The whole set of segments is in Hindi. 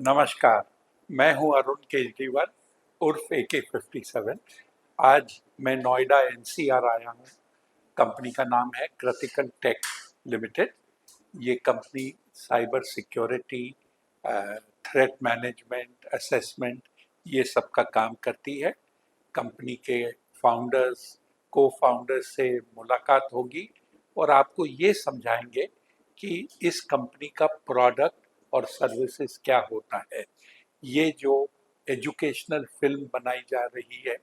नमस्कार, मैं हूं अरुण केजरीवाल उर्फ AK-57। आज मैं नोएडा NCR आया हूं। कंपनी का नाम है क्रिटिकल टेक लिमिटेड। ये company cyber security, threat management, assessment, ये सब का काम करती है। कंपनी के फाउंडर्स, को फाउंडर्स से मुलाकात होगी और आपको ये समझाएंगे कि इस कंपनी का प्रोडक्ट और सर्विसेज क्या होता है। ये जो एजुकेशनल फिल्म बनाई जा रही है,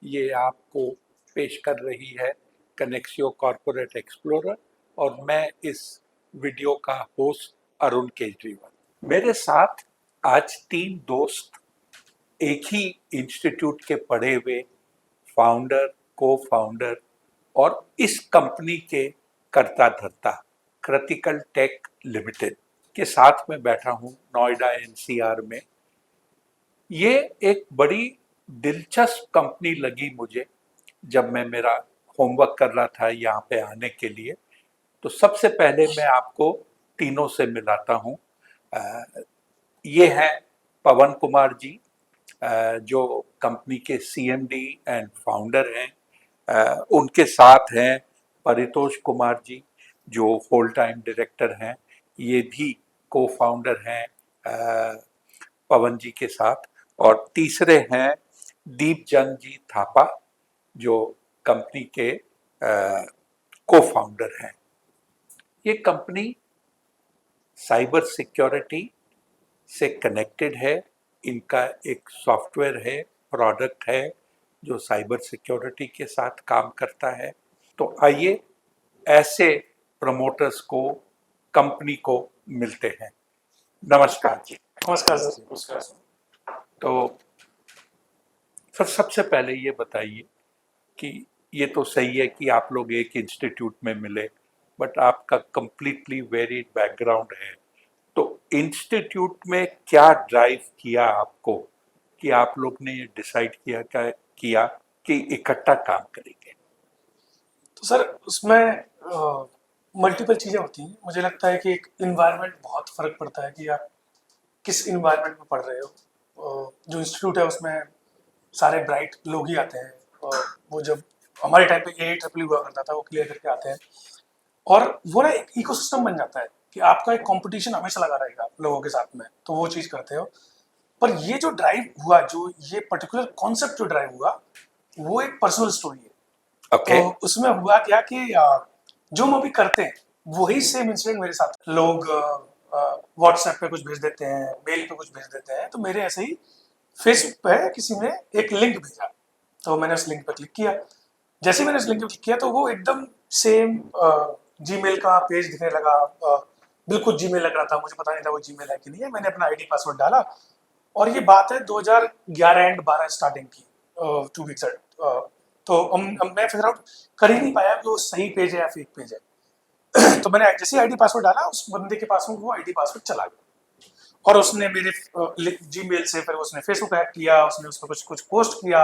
ये आपको पेश कर रही है कनेक्सियो कॉर्पोरेट एक्सप्लोरर, और मैं इस वीडियो का होस्ट अरुण केजरीवाल। मेरे साथ आज 3 दोस्त, एक ही इंस्टीट्यूट के पढ़े हुए फाउंडर, को फाउंडर और इस कंपनी के कर्ता धर्ता क्रिटिकल टेक लिमिटेड के साथ में बैठा हूं नोएडा NCR में। ये एक बड़ी दिलचस्प कंपनी लगी मुझे जब मैं मेरा होमवर्क कर रहा था यहाँ पे आने के लिए। तो सबसे पहले मैं आपको तीनों से मिलाता हूँ। ये हैं पवन कुमार जी, जो कंपनी के CMD एंड फाउंडर हैं। उनके साथ हैं परितोष कुमार जी, जो होल टाइम डायरेक्टर हैं। ये भी को फाउंडर हैं पवन जी के साथ। और तीसरे हैं दीपचंद जी थापा, जो कंपनी के को फाउंडर हैं। ये कंपनी साइबर सिक्योरिटी से कनेक्टेड है। इनका एक सॉफ्टवेयर है, प्रोडक्ट है जो साइबर सिक्योरिटी के साथ काम करता है। तो आइए ऐसे प्रमोटर्स को, कंपनी को मिलते हैं। नमस्कार जी। नमस्कार सर। नमस्कार सर। तो सर, सबसे पहले ये बताइए कि ये तो सही है कि आप लोग एक इंस्टीट्यूट में मिले, बट आपका कंप्लीटली वेरिड बैकग्राउंड है। तो इंस्टीट्यूट में क्या ड्राइव किया आपको कि आप लोग ने ये डिसाइड किया कि इकट्ठा काम करेंगे? तो सर उसमें मल्टीपल चीज़ें होती हैं। मुझे लगता है कि एक इन्वायरमेंट बहुत फ़र्क पड़ता है कि आप किस इन्वायरमेंट में पढ़ रहे हो। जो इंस्टीट्यूट है उसमें सारे ब्राइट लोग ही आते हैं, और वो जब हमारे टाइम पे AEEE हुआ करता था, वो क्लियर करके आते हैं, और वो ना एक इकोसिस्टम बन जाता है कि आपका एक कंपटीशन हमेशा लगा रहेगा लोगों के साथ में, तो वो चीज़ करते हो। पर ये जो ड्राइव हुआ, जो ये पर्टिकुलर कॉन्सेप्ट जो ड्राइव हुआ, वो एक पर्सनल स्टोरी है। ओके। तो उसमें हुआ क्या कि जो हम अभी करते हैं वही सेम इंसिडेंट मेरे साथ। लोग व्हाट्सएप पे कुछ भेज देते हैं, मेल पे कुछ भेज देते हैं, तो मेरे ऐसे ही फेसबुक पे किसी ने एक लिंक भेजा, तो मैंने उस लिंक पर क्लिक किया। जैसे ही मैंने उस लिंक पर क्लिक किया तो वो एकदम सेम जीमेल का पेज दिखने लगा। बिल्कुल जीमेल लग रहा था, मुझे पता नहीं था वो जीमेल है कि नहीं है। मैंने अपना ID पासवर्ड डाला, और ये बात है 2011 एंड 12 स्टार्टिंग की, 2 वीक्स। तो मैं फिगर आउट कर ही नहीं पाया कि वो सही पेज है या फेक पेज है। तो मैंने जैसे ID पासवर्ड डाला, उस बंदे के पास में वो ID पासवर्ड चला गया, और उसने मेरे जीमेल से फिर उसने फेसबुक हैक किया, उसने उस पर कुछ कुछ पोस्ट किया।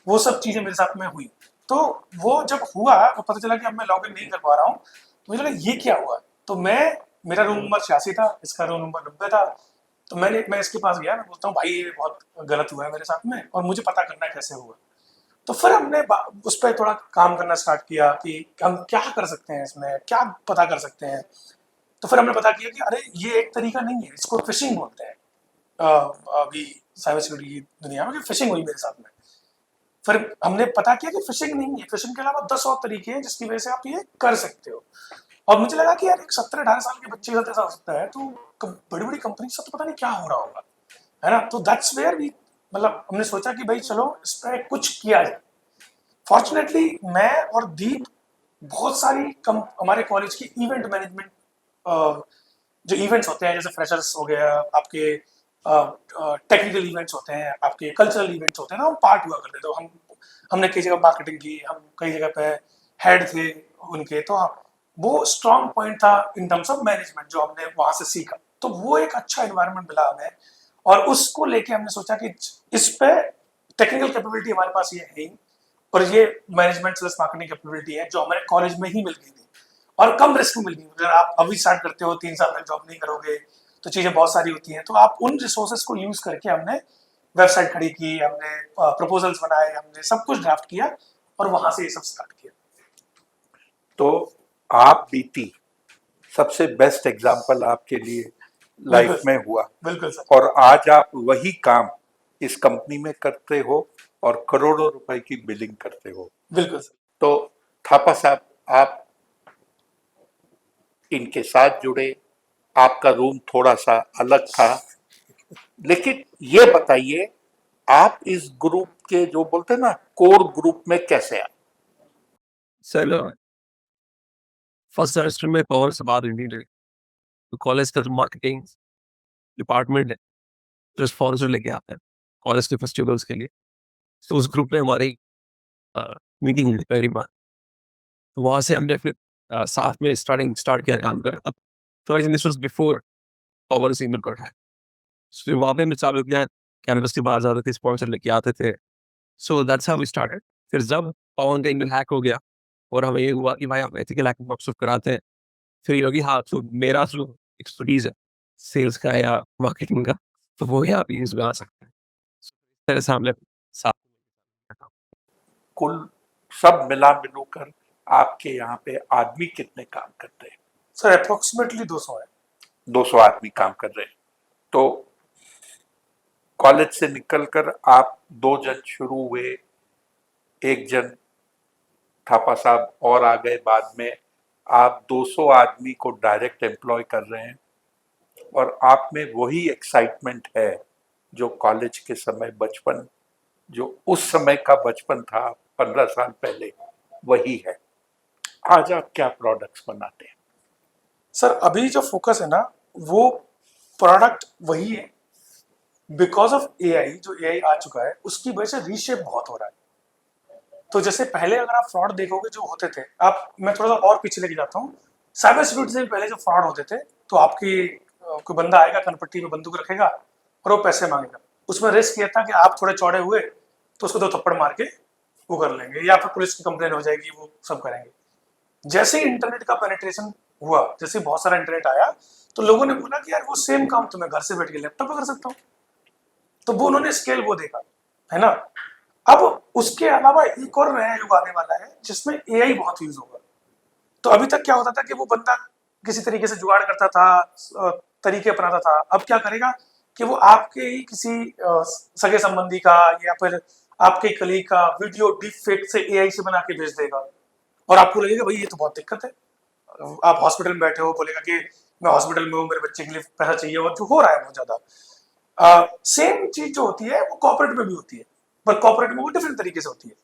वो सब चीज़ें मेरे साथ में हुई। तो वो जब हुआ तो पता चला कि अब मैं लॉगिन नहीं कर पा रहा हूँ। तो मुझे लगा ये क्या हुआ। तो मेरा रूम नंबर 86 था, इसका रूम नंबर 90 था। तो मैं इसके पास गया, मैं बोलता हूँ भाई ये बहुत गलत हुआ है मेरे साथ में, और मुझे पता करना है कैसे हुआ। तो फिर हमने उस पर थोड़ा काम करना स्टार्ट किया कि हम क्या कर सकते हैं, इसमें क्या पता कर सकते हैं। तो फिर हमने पता किया कि अरे ये एक तरीका नहीं है, इसको फिशिंग बोलते हैं। अभी साइबर सिक्योरिटी की दुनिया में फिशिंग हुई मेरे साथ में। फिर हमने पता किया कि फिशिंग नहीं है, फिशिंग के अलावा 10 और तरीके हैं जिसकी वजह से आप ये कर सकते हो। और मुझे लगा कि यार एक 17-18 साल के बच्चे के साथ ऐसा हो सकता है, तो बड़ी बड़ी कंपनी से तो पता नहीं क्या हो रहा होगा, है ना। तो दैट्स वेयर वी, मतलब हमने सोचा कि भाई चलो इस पर कुछ किया जाए। फॉर्चुनेटली मैं और दीप बहुत सारी हमारे कॉलेज की इवेंट मैनेजमेंट, जो इवेंट्स होते हैं जैसे फ्रेशर्स हो गया, आपके टेक्निकल इवेंट्स होते हैं, आपके कल्चरल इवेंट्स होते हैं ना, हम पार्ट हुआ करते थे। तो हमने कई जगह मार्केटिंग की, हम कई जगह पे हेड थे उनके। तो वो स्ट्रॉन्ग पॉइंट था इन टर्म्स ऑफ मैनेजमेंट जो हमने वहाँ से सीखा। तो वो एक अच्छा इन्वायरमेंट मिला हमें, और उसको लेके हमने सोचा कि इस पे टेक्निकल कैपेबिलिटी हमारे पास ये है ही, और ये मैनेजमेंट प्लस मार्केटिंग कैपेबिलिटी है जो हमारे कॉलेज में ही मिल गई थी, और कम रिस्क में मिल गई। अगर आप अभी स्टार्ट करते हो, 3 साल तक जॉब नहीं करोगे, तो चीज़ें बहुत सारी होती हैं, तो आप उन रिसोर्सेज को यूज़ करके हमने वेबसाइट खड़ी की, हमने प्रपोजल्स बनाए, हमने सब कुछ ड्राफ्ट किया और वहाँ से ये सब स्टार्ट किया। तो आप बीती सबसे बेस्ट एग्जाम्पल आपके लिए लाइफ बिल्कुल में हुआ, बिल्कुल सर। और आज आप वही काम इस कंपनी में करते हो और करोड़ों रुपए की बिलिंग करते हो। बिल्कुल सर। तो थापा साहब, आप इनके साथ जुड़े, आपका रूम थोड़ा सा अलग था, लेकिन ये बताइए आप इस ग्रुप के जो बोलते हैं ना कोर ग्रुप में कैसे आए? सर फर्स्ट सेमेस्टर में पवन से बात हुई थी, तो कॉलेज का मार्केटिंग डिपार्टमेंट है, जो स्पॉन्सर लेके आते हैं कॉलेज के फेस्टिवल्स के लिए। तो उस ग्रुप में हमारी मीटिंग हुई पहली बार, तो वहाँ से हमने फिर साथ में स्टार्ट किया काम कर। अब तो दिस वाज बिफोर पवन से ईमेल कर है, फिर वहाँ पे हमने चालू किया, कैंपस के बाहर जाते थे, स्पॉन्सर लेके आते थे। So that's how we started. फिर जब पवन का ईमेल हैक हो गया और हमें ये हुआ कि भाई हम एथिकल हैकिंग वर्कशॉप कराते हैं, फिर ये होगी हाँ, तो मेरा जो एक्सपर्टीज है सेल्स का या मार्केटिंग का, तो वो यहाँ पे इसमें आ सकता है। इस तरह से हमने साथ कुल सब मिला मिलूकर आपके यहाँ पे आदमी कितने काम करते हैं? सर अप्रोक्सीमेटली 200 है। 200 आदमी काम कर रहे हैं। तो कॉलेज से निकलकर आप 2 जन शुरू हुए, 1 जन थापा साहब और आ गए बाद में, आप 200 आदमी को डायरेक्ट एम्प्लॉय कर रहे हैं, और आप में वही एक्साइटमेंट है जो कॉलेज के समय बचपन, जो उस समय का बचपन था 15 साल पहले, वही है। आज आप क्या प्रोडक्ट्स बनाते हैं? सर अभी जो फोकस है ना, वो प्रोडक्ट वही है। बिकॉज ऑफ एआई, जो एआई आ चुका है उसकी वजह से रीशेप बहुत हो रहा है। तो जैसे पहले अगर आप फ्रॉड देखोगे जो होते थे, आप मैं थोड़ा सा और पीछे लेके जाता हूँ, साइबर सिक्योरिटी से भी पहले जो फ्रॉड होते थे, तो आपकी कोई बंदा आएगा, कनपट्टी में बंदूक रखेगा और वो पैसे मांगेगा। उसमें रिस्क ये था कि आप थोड़े चौड़े हुए तो उसको 2 थप्पड़ मार के वो कर लेंगे, या फिर पुलिस की कंप्लेन हो जाएगी, वो सब करेंगे। जैसे ही इंटरनेट का पेनिट्रेशन हुआ, जैसे बहुत सारा इंटरनेट आया, तो लोगों ने बोला कि यार वो सेम काम तो मैं घर से बैठ के लैपटॉप पर कर सकता हूँ। तो वो उन्होंने स्केल वो देखा, है ना। अब उसके अलावा एक और नया युग आने वाला है जिसमें एआई बहुत यूज होगा। तो अभी तक क्या होता था कि वो बंदा किसी तरीके से जुगाड़ करता था, तरीके अपनाता था। अब क्या करेगा कि वो आपके ही किसी सगे संबंधी का या फिर आपके कलीग का वीडियो डीप फेक से एआई से बना के भेज देगा, और आपको लगेगा भाई ये तो बहुत दिक्कत है। आप हॉस्पिटल में बैठे हो, बोलेगा कि मैं हॉस्पिटल में हूँ, मेरे बच्चे के लिए पैसा चाहिए, और जो हो रहा है बहुत ज्यादा। सेम चीज जो होती है वो कॉर्पोरेट में भी होती है, पर कॉर्पोरेट में वो डिफरेंट तरीके से होती है।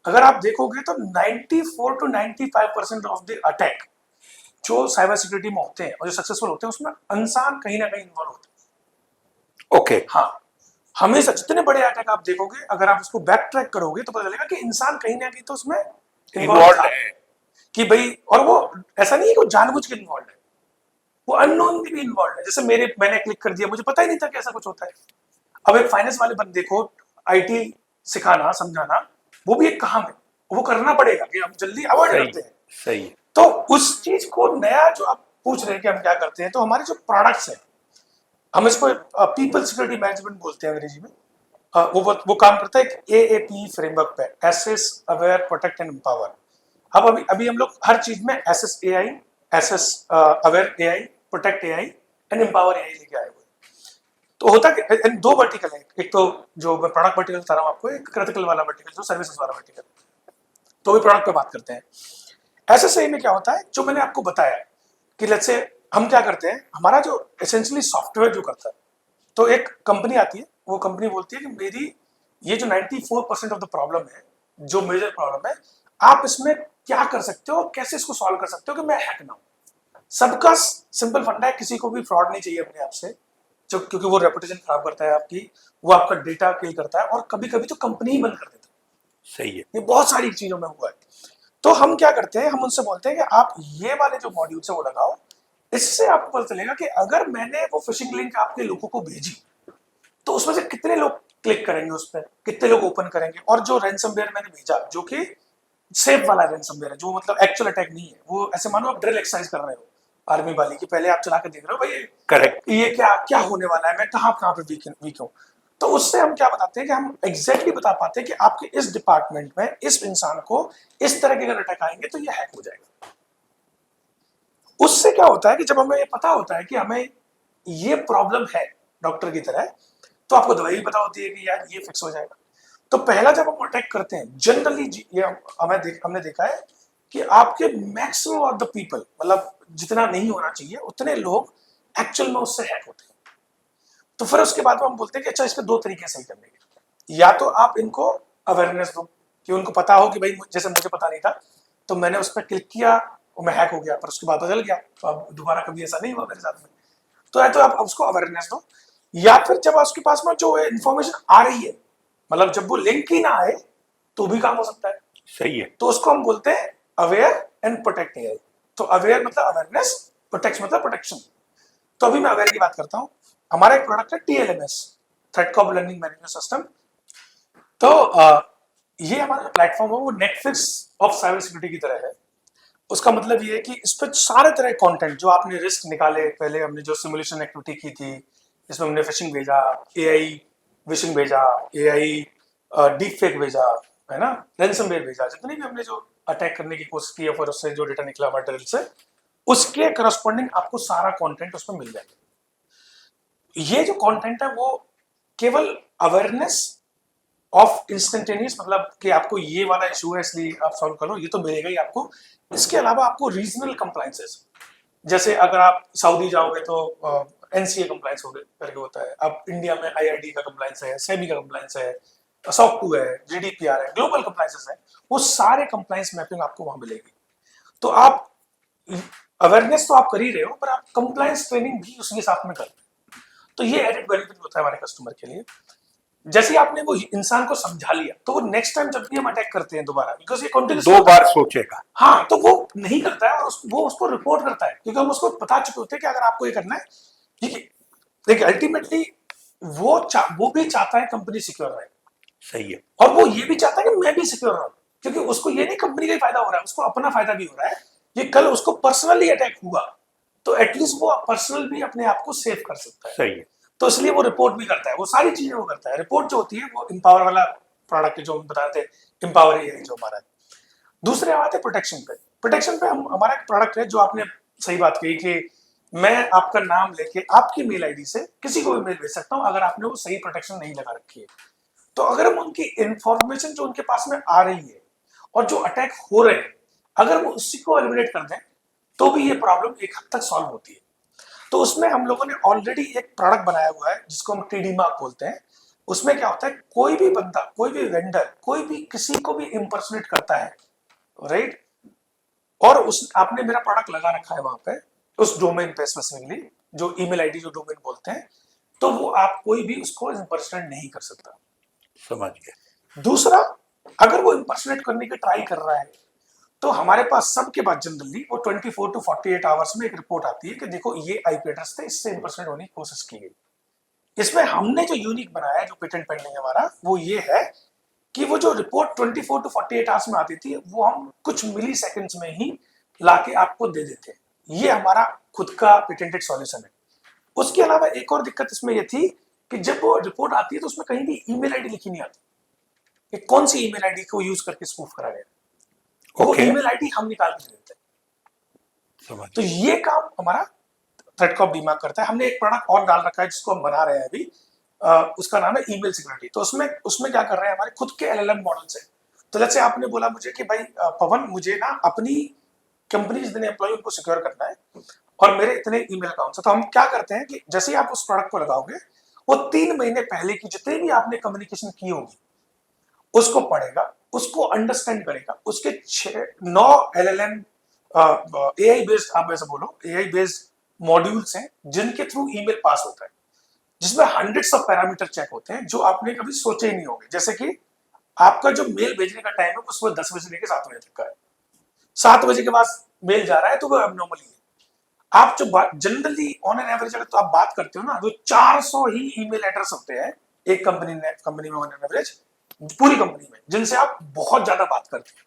अगर आप देखोगे तो 94 to 95% ऑफ द अटैक जो साइबर सिक्योरिटी में होते हैं और जो सक्सेसफुल होते हैं, उसमें इंसान कहीं ना कहीं इन्वॉल्व होता है। ओके। हाँ, हमेशा जितने बड़े अटैक आप देखोगे, अगर आप उसको बैक ट्रैक करोगे तो पता चलेगा कि इंसान कहीं ना कहीं तो उसमें इन्वॉल्व है कि भाई, और वो ऐसा नहीं है कि वो जानबूझ के इन्वॉल्व है, वो अननोन भी इन्वॉल्व है। जैसे मैंने क्लिक कर दिया, मुझे पता ही नहीं था कि ऐसा कुछ होता है। अब एक फाइनेंस वाले बंदे को आईटी सिखाना, समझाना, वो भी एक काम है, वो करना पड़ेगा कि हम जल्दी अवॉइड करते हैं। सही है। तो उस चीज को नया जो आप पूछ रहे हैं कि हम क्या करते हैं, तो हमारे जो प्रोडक्ट्स हैं, हम इसको पीपल सिक्योरिटी मैनेजमेंट बोलते हैं अंग्रेजी में। वो काम करता है एक एएपी फ्रेमवर्क पे, assess, aware, protect and empower. अब अभी हम लोग हर चीज में assess AI, assess aware AI, protect AI and empower AI लेके आए हुए। तो होता कि 2 वर्टिकल है, एक तो जो मैं प्रोडक्ट वर्टिकल बता रहा हूँ आपको, एक क्रिटिकल वाला वर्टिकल जो सर्विसेज वाला वर्टिकल। तो भी प्रोडक्ट पे बात करते हैं। ऐसे सही में क्या होता है, जो मैंने आपको बताया कि लेट्स से हम क्या करते हैं, हमारा जो एसेंशियली सॉफ्टवेयर जो करता है, तो एक कंपनी आती है, वो कंपनी बोलती है कि मेरी ये जो 94% ऑफ द प्रॉब्लम है, जो मेजर प्रॉब्लम है, आप इसमें क्या कर सकते हो, कैसे इसको सॉल्व कर सकते हो कि मैं हैक ना हूं। सबका सिंपल फंडा है, किसी को भी फ्रॉड नहीं चाहिए अपने आप से, जो क्योंकि वो रेपुटेशन खराब करता है आपकी, वो आपका डेटा किल करता है, और कभी कभी तो कंपनी ही बंद कर देता है। सही है। ये बहुत सारी चीजों में हुआ है। तो हम क्या करते हैं, हम उनसे बोलते हैं कि आप ये वाले जो मॉड्यूल है वो लगाओ, इससे आपको पता चलेगा कि अगर मैंने वो फिशिंग लिंक आपके लोगों को भेजी, तो उसमें से कितने लोग क्लिक करेंगे उस पर, कितने लोग ओपन करेंगे, और जो रैंसमवेयर मैंने भेजा, जो कि सेफ वाला रैंसमवेयर है, जो मतलब एक्चुअल अटैक नहीं है, वो ऐसे मानो आप ड्रिल एक्सरसाइज कर रहे हो, आर्मी वाली कि पहले आप चला के देख रहे हो भाई करेक्ट। ये क्या क्या होने वाला है, मैं कहाँ कहाँ पे वीक हूँ। तो उससे हम क्या बताते हैं कि हम एग्जैक्टली बता पाते हैं कि आपके इस डिपार्टमेंट में इस इंसान को इस तरह के अगर अटैक आएंगे तो ये हैक हो जाएगा। उससे क्या होता है कि जब हमें ये पता होता है कि हमें ये प्रॉब्लम है डॉक्टर की तरह, तो आपको दवाई भी पता होती है कि यार ये फिक्स हो जाएगा। तो पहला जब हम अटैक करते हैं जनरली ये हमने देखा है कि आपके मैक्सिमम ऑफ द पीपल, मतलब जितना नहीं होना चाहिए उतने लोग एक्चुअल में उससे हैक होते हैं। तो फिर उसके बाद हम बोलते हैं कि अच्छा इसके दो तरीके सही करने के, या तो आप इनको अवेयरनेस दो कि उनको पता हो कि भाई जैसे मुझे पता नहीं था तो मैंने उस पर क्लिक किया और मैं हैक हो गया, पर उसके बाद बदल गया, तो अब दोबारा कभी ऐसा नहीं हुआ मेरे साथ में। तो या तो आप उसको अवेयरनेस दो, या फिर जब उसके पास में जो इन्फॉर्मेशन आ रही है, मतलब जब वो लिंक ही ना आए तो भी काम हो सकता है। सही है। तो उसको हम बोलते हैं अवेयर एंड प्रोटेक्ट एआई। तो अवेयर मतलब अवेयरनेस, प्रोटेक्ट मतलब प्रोटेक्शन। तो अभी मैं अवेयर की बात करता हूँ। हमारा एक प्रोडक्ट है TLMS, threat cop learning management system. तो ये हमारा प्लेटफॉर्म है वो नेटफ्लिक्स ऑफ साइबर सिक्योरिटी की तरह है। उसका मतलब ये है कि इस पर सारे तरह के कंटेंट जो आपने रिस्क निकाले, पहले हमने जो सिमुलेशन एक्टिविटी की थी इसमें हमने फिशिंग भेजा, एआई विशिंग भेजा, एआई डीप फेक भेजा, है ना, रैंसमवेयर भेजा, जितने भी हमने जो अटैक करने की कोशिश की है फिर उससे जो डेटा निकला हमारे ड्रिल से, उसके करस्पॉन्डिंग आपको सारा कंटेंट उसमें मिल जाएगा। ये जो कंटेंट है वो केवल अवेयरनेस ऑफ इंस्टेंटेनियस, मतलब कि आपको ये वाला इशू है इसलिए आप सॉल्व करो, ये तो मिलेगा ही आपको। इसके अलावा आपको रीजनल कंप्लायंसेस, जैसे अगर आप सऊदी जाओगे तो NCA कंप्लायंस करके होता है, अब इंडिया में IRD का कंप्लायंस है, सेबी का कंप्लायंस है, SOC 2 है, GDPR है, ग्लोबल कंप्लायंसेस है, वो सारे कंप्लायंस मैपिंग आपको वहां मिलेगी। तो आप अवेयरनेस तो आप कर ही रहे हो, पर आप कंप्लायंस ट्रेनिंग भी उसके साथ में करते हैं। तो ये एडेड बेनिफिट होता है हमारे कस्टमर के लिए। जैसे ही आपने वो इंसान को समझा लिया तो वो नेक्स्ट टाइम जब भी हम अटैक करते हैं दोबारा, बिकॉज ये कंटिन्यूस दो बार सोचेगा। हाँ, तो वो नहीं करता है और वो उसको रिपोर्ट करता है, क्योंकि हम उसको बता चुके होते हैं कि अगर आपको ये करना है, ठीक है। देखिए अल्टीमेटली वो भी चाहता है कंपनी सिक्योर रहे, सही है। और वो ये भी चाहता है कि मैं भी सिक्योर रहूं, क्योंकि उसको ये नहीं कंपनी का ही फायदा हो रहा है, उसको अपना फायदा भी हो रहा है। ये कल उसको पर्सनली अटैक हुआ तो एटलीस्ट वो पर्सनल भी अपने आप को सेव कर सकता है। सही है। तो इसलिए वो रिपोर्ट भी करता है, वो सारी चीजें वो करता है। रिपोर्ट जो होती है वो एम्पावर वाला प्रोडक्ट जो हम बता रहे थे, एम्पावर एआई जो हमारा है। दूसरे बात है प्रोटेक्शन पे। प्रोटेक्शन पे हमारा एक प्रोडक्ट है जो आपने सही बात कही कि मैं आपका नाम लेके आपकी मेल आईडी से किसी को भी मेल भेज सकता हूं अगर आपने वो सही प्रोटेक्शन नहीं लगा रखी है। तो अगर हम उनकी इंफॉर्मेशन जो उनके पास में आ रही है और जो अटैक हो रहे हैं, अगर वो उसी को एलिमिनेट कर दें तो भी ये प्रॉब्लम एक हद तक सॉल्व होती है। तो उसमें हम लोगों ने ऑलरेडी एक प्रोडक्ट बनाया हुआ है जिसको हम TD मार्क बोलते हैं। उसमें क्या होता है, कोई भी बंदा, कोई भी वेंडर, कोई भी किसी को भी इम्पर्सनेट करता है, राइट, और उस आपने मेरा प्रोडक्ट लगा रखा है वहां पे उस डोमेन पे स्पेसिफिकली, जो ईमेल आईडी जो डोमेन बोलते हैं, तो वो आप कोई भी उसको इम्पर्सनेट नहीं कर सकता। समझ गया। दूसरा, अगर वो इम्पर्सनेट करने की ट्राई कर रहा है तो हमारे पास सबके बाद जनरली वो 24 to 48 आवर्स में एक रिपोर्ट आती है कि देखो ये IP एड्रेस थे, इससे इम्पर्सनेट होने की कोशिश की गई। इसमें हमने जो यूनिक बनाया है, जो पेटेंट पेंडिंग है हमारा, वो ये है कि वो जो रिपोर्ट 24 to 48 आवर्स में आती थी वो हम कुछ मिली सेकेंड्स में ही लाके आपको दे देते हैं। ये हमारा खुद का पेटेंटेड सॉल्यूशन है। उसके अलावा एक और दिक्कत इसमें यह थी कि जब वो रिपोर्ट आती है तो उसमें कहीं भी ईमेल आईडी लिखी नहीं आती कि कौन सी ईमेल आईडी को यूज करके स्पूफ करा गया। वो ईमेल आईडी हम निकाल के देते हैं। तो ये काम हमारा थ्रेट कॉप डीमार्क करता है। हमने एक प्रोडक्ट और डाल रखा है जिसको हम बना रहे हैं अभी, उसका नाम है ईमेल सिक्योरिटी। तो उसमें क्या कर रहे हैं, हमारे खुद के LLM मॉडल से। तो जैसे आपने बोला मुझे कि भाई पवन, मुझे ना अपनी कंपनी जितने एम्प्लॉय उनको सिक्योर करना है और मेरे इतने ईमेल अकाउंट है। तो हम क्या करते हैं कि जैसे ही आप उस प्रोडक्ट को लगाओगे, वो 3 महीने पहले की जितने भी आपने कम्युनिकेशन की होगी उसको पढ़ेगा, उसको अंडरस्टैंड करेगा। उसके 9 LLM AI बेस्ड, आप ऐसा बोलो, AI बेस्ड मॉड्यूल्स हैं जिनके थ्रू ईमेल पास होता है, जिसमें हंड्रेड्स ऑफ पैरामीटर चेक होते हैं जो आपने कभी सोचे ही नहीं होंगे। जैसे कि आपका जो मेल भेजने का टाइम है वो सुबह 10 बजे लेकर 7 बजे तक का है। 7 बजे के बाद मेल जा रहा है तो वो एबनॉर्मली है। आप जो जनरली ऑन एन एवरेज अगर तो आप बात करते हो ना, तो 400 ही ईमेल एड्रेस होते हैं एक कंपनी में ऑन एन एवरेज, पूरी कंपनी में, जिनसे आप बहुत ज्यादा बात करते हैं।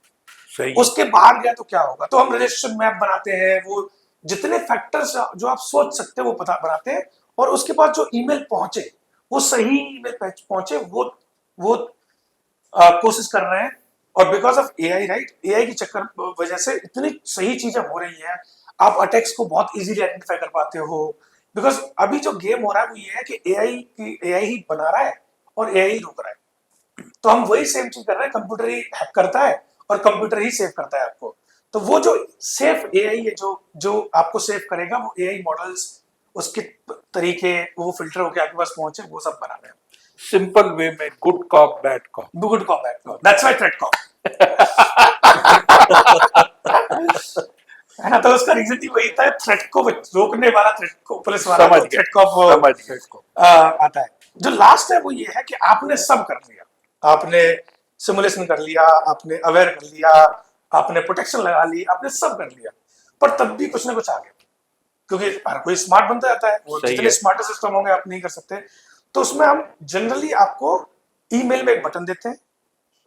सही। उसके बाहर गया तो क्या होगा, तो हम रिलेशनशिप मैप बनाते हैं, वो जितने फैक्टर्स जो आप सोच सकते हैं वो पता बनाते हैं, और उसके बाद जो ईमेल पहुंचे वो सही ईमेल पहुंचे वो कोशिश कर रहे हैं। और because of AI, right, AI की चक्कर वजह से इतनी सही चीजें हो रही हैं, आप अटैक्स को बहुत इजीली आइडेंटिफाई कर पाते हो। बिकॉज अभी जो गेम हो रहा है वो ये है कि एआई ही बना रहा है और एआई ही रोक रहा है। तो हम वही सेम चीज कर रहे हैं, कंप्यूटर ही हैक करता है और कंप्यूटर ही सेव करता है आपको। तो वो जो सेफ एआई है, जो आपको सेव करेगा, वो एआई मॉडल्स, उसके तरीके, वो फिल्टर होके आपके पास पहुंचे, वो सब बना रहे हैं। सिंपल वे में good cop bad cop. Good cop bad cop, that's why threat cop है ना। तो उसका रीजन ही वही था, थ्रेट को रोकने वाला, थ्रेट को पुलिस वाला, समझ गया, थ्रेट कॉप समझ गया। आता है। जो लास्ट है वो ये है कि आपने सब कर लिया, आपने सिमुलेशन कर लिया, आपने अवेयर कर लिया, आपने प्रोटेक्शन लगा ली, आपने सब कर लिया, पर तब भी कुछ ना कुछ आ गया, क्योंकि हर कोई स्मार्ट बनता जाता है। वो सही जितने है। स्मार्टर सिस्टम होंगे आप नहीं कर सकते। तो उसमें हम जनरली आपको ईमेल में एक बटन देते हैं,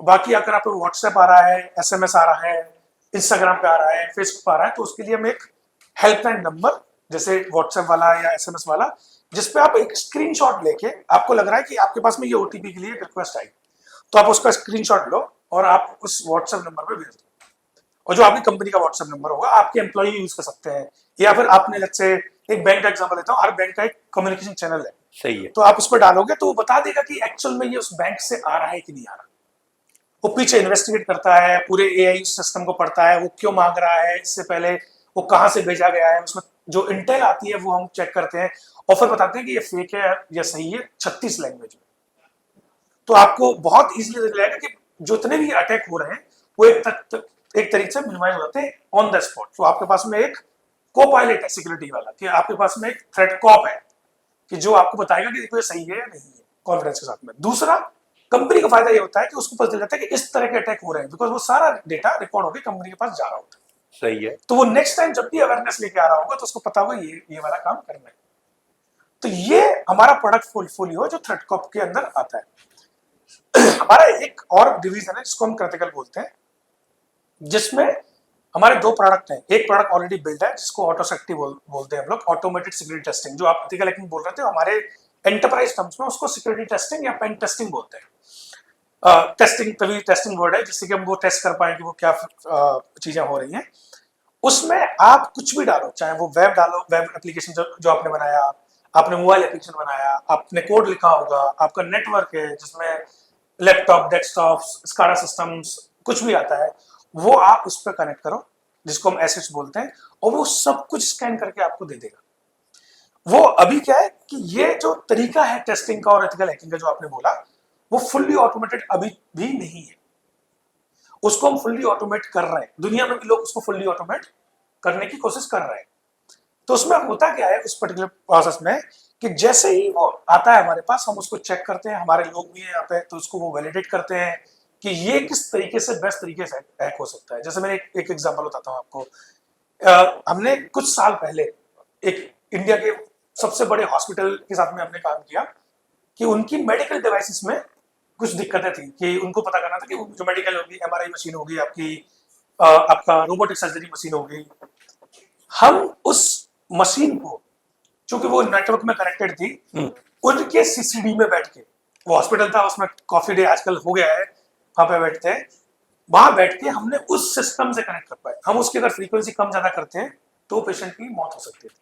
बाकी अगर आपको व्हाट्सएप आ रहा है, एसएमएस आ रहा है, इंस्टाग्राम पे आ रहा है, फेसबुक पे आ रहा है, तो उसके लिए हम एक हेल्पलाइन नंबर, जैसे व्हाट्सएप वाला या एसएमएस वाला, जिसपे आप एक स्क्रीनशॉट लेके, आपको लग रहा है कि आपके पास में ये ओटीपी के लिए एक रिक्वेस्ट आई, तो आप उसका स्क्रीनशॉट लो और आप उस व्हाट्सएप नंबर पे भेज दो। और जो आपकी कंपनी का व्हाट्सएप नंबर होगा, आपके एम्प्लॉई यूज कर सकते हैं, या फिर आपने लेट्स से एक बैंक का एग्जांपल लेता हूँ, हर बैंक का एक कम्युनिकेशन चैनल है, सही है। तो आप उस पर डालोगे तो वो बता देगा कि एक्चुअल में ये उस बैंक से आ रहा है कि नहीं आ रहा। वो पीछे इन्वेस्टिगेट करता है, पूरे एआई सिस्टम को पढ़ता है, वो क्यों मांग रहा है, इससे पहले वो कहाँ से भेजा गया है, उसमें जो इंटेल आती है वो हम चेक करते हैं, और फिर बताते हैं कि ये फेक है या सही है, 36 लैंग्वेज में। तो आपको बहुत इजीली लग जाएगा कि जितने भी अटैक हो रहे हैं वो एक तरीके से मिनिमाइज हो जाते हैं ऑन द स्पॉट। तो आपके पास में एक को पायलट है सिक्योरिटी वाला, कि आपके पास में एक थ्रेट कॉप है कि जो आपको बताएगा कि देखो ये सही है या नहीं है, कॉन्फिडेंस के साथ में। दूसरा, कंपनी का फायदा ये होता है कि उसको पता चल जाता है कि इस तरह के अटैक हो रहे हैं, बिकॉज वो सारा डेटा रिकॉर्ड होकर कंपनी के पास जा रहा होता है। सही है। तो वो नेक्स्ट टाइम जब भी अवेयरनेस लेके आ रहा होगा तो उसको पता होगा ये वाला काम करना है। तो ये हमारा प्रोडक्ट पोर्टफोलियो जो थ्रेट कॉप के अंदर आता है। हमारा एक और डिवीजन है जिसको हम क्रिटिकल बोलते हैं, जिसमें हमारे दो प्रोडक्ट हैं। एक प्रोडक्ट ऑलरेडी बिल्ड है जिसको ऑटोसेक्टी बोलते हैं हम लोग, ऑटोमेटेड सिक्योरिटी टेस्टिंग। जो आप एथिकल हैकिंग बोल रहे थे, हमारे एंटरप्राइज टर्म्स में उसको सिक्योरिटी टेस्टिंग या पेन टेस्टिंग बोलते हैं। टेस्टिंग तभी टेस्टिंग वर्ड है जिससे कि हम वो टेस्ट कर पाए कि वो क्या चीजें हो रही हैं। उसमें आप कुछ भी डालो, चाहे वो वेब डालो, वेब एप्लीकेशन जो आपने बनाया, आपने मोबाइल एप्लीकेशन बनाया, आपने कोड लिखा होगा, आपका नेटवर्क है जिसमें लैपटॉप, डेस्कटॉप, स्काडा सिस्टम्स, कुछ भी आता है, वो आप उस पर कनेक्ट करो, जिसको हम एसेट्स बोलते हैं, और वो सब कुछ स्कैन करके आपको दे देगा। वो अभी क्या है कि ये जो तरीका है टेस्टिंग का और एथिकल हैकिंग का जो आपने बोला, वो फुल्ली ऑटोमेटेड अभी भी नहीं है। उसको हम फुल्ली ऑटोमेट कर रहे हैं, दुनिया में भी लोग उसको फुल्ली ऑटोमेट करने की कोशिश कर रहे हैं। तो उसमें होता क्या है उस पर्टिकुलर प्रोसेस में, कि जैसे ही वो आता है हमारे पास, हम उसको चेक करते हैं, हमारे लोग भी हैं यहाँ पे, तो उसको वो वैलिडेट करते हैं कि ये किस तरीके से बेस्ट तरीके से हैक हो सकता है। जैसे मैं एक एग्जांपल बताता हूँ आपको। हमने कुछ साल पहले एक इंडिया के सबसे बड़े हॉस्पिटल के साथ में हमने काम किया कि उनकी मेडिकल डिवाइसेस में कुछ दिक्कतें थी, कि उनको पता करना था कि जो मेडिकल होगी, एमआरआई मशीन होगी आपकी, आपका रोबोटिक सर्जरी मशीन होगी, हम उस मशीन को, चूंकि वो नेटवर्क में कनेक्टेड थी, उनके सीसीडी में बैठ के, वो हॉस्पिटल था उसमें कॉफी डे आजकल हो गया है, वहां पे बैठते हैं, वहां बैठ के हमने उस सिस्टम से कनेक्ट कर पाए। हम उसकी अगर फ्रीक्वेंसी कम ज्यादा करते हैं तो पेशेंट की मौत हो सकती थी।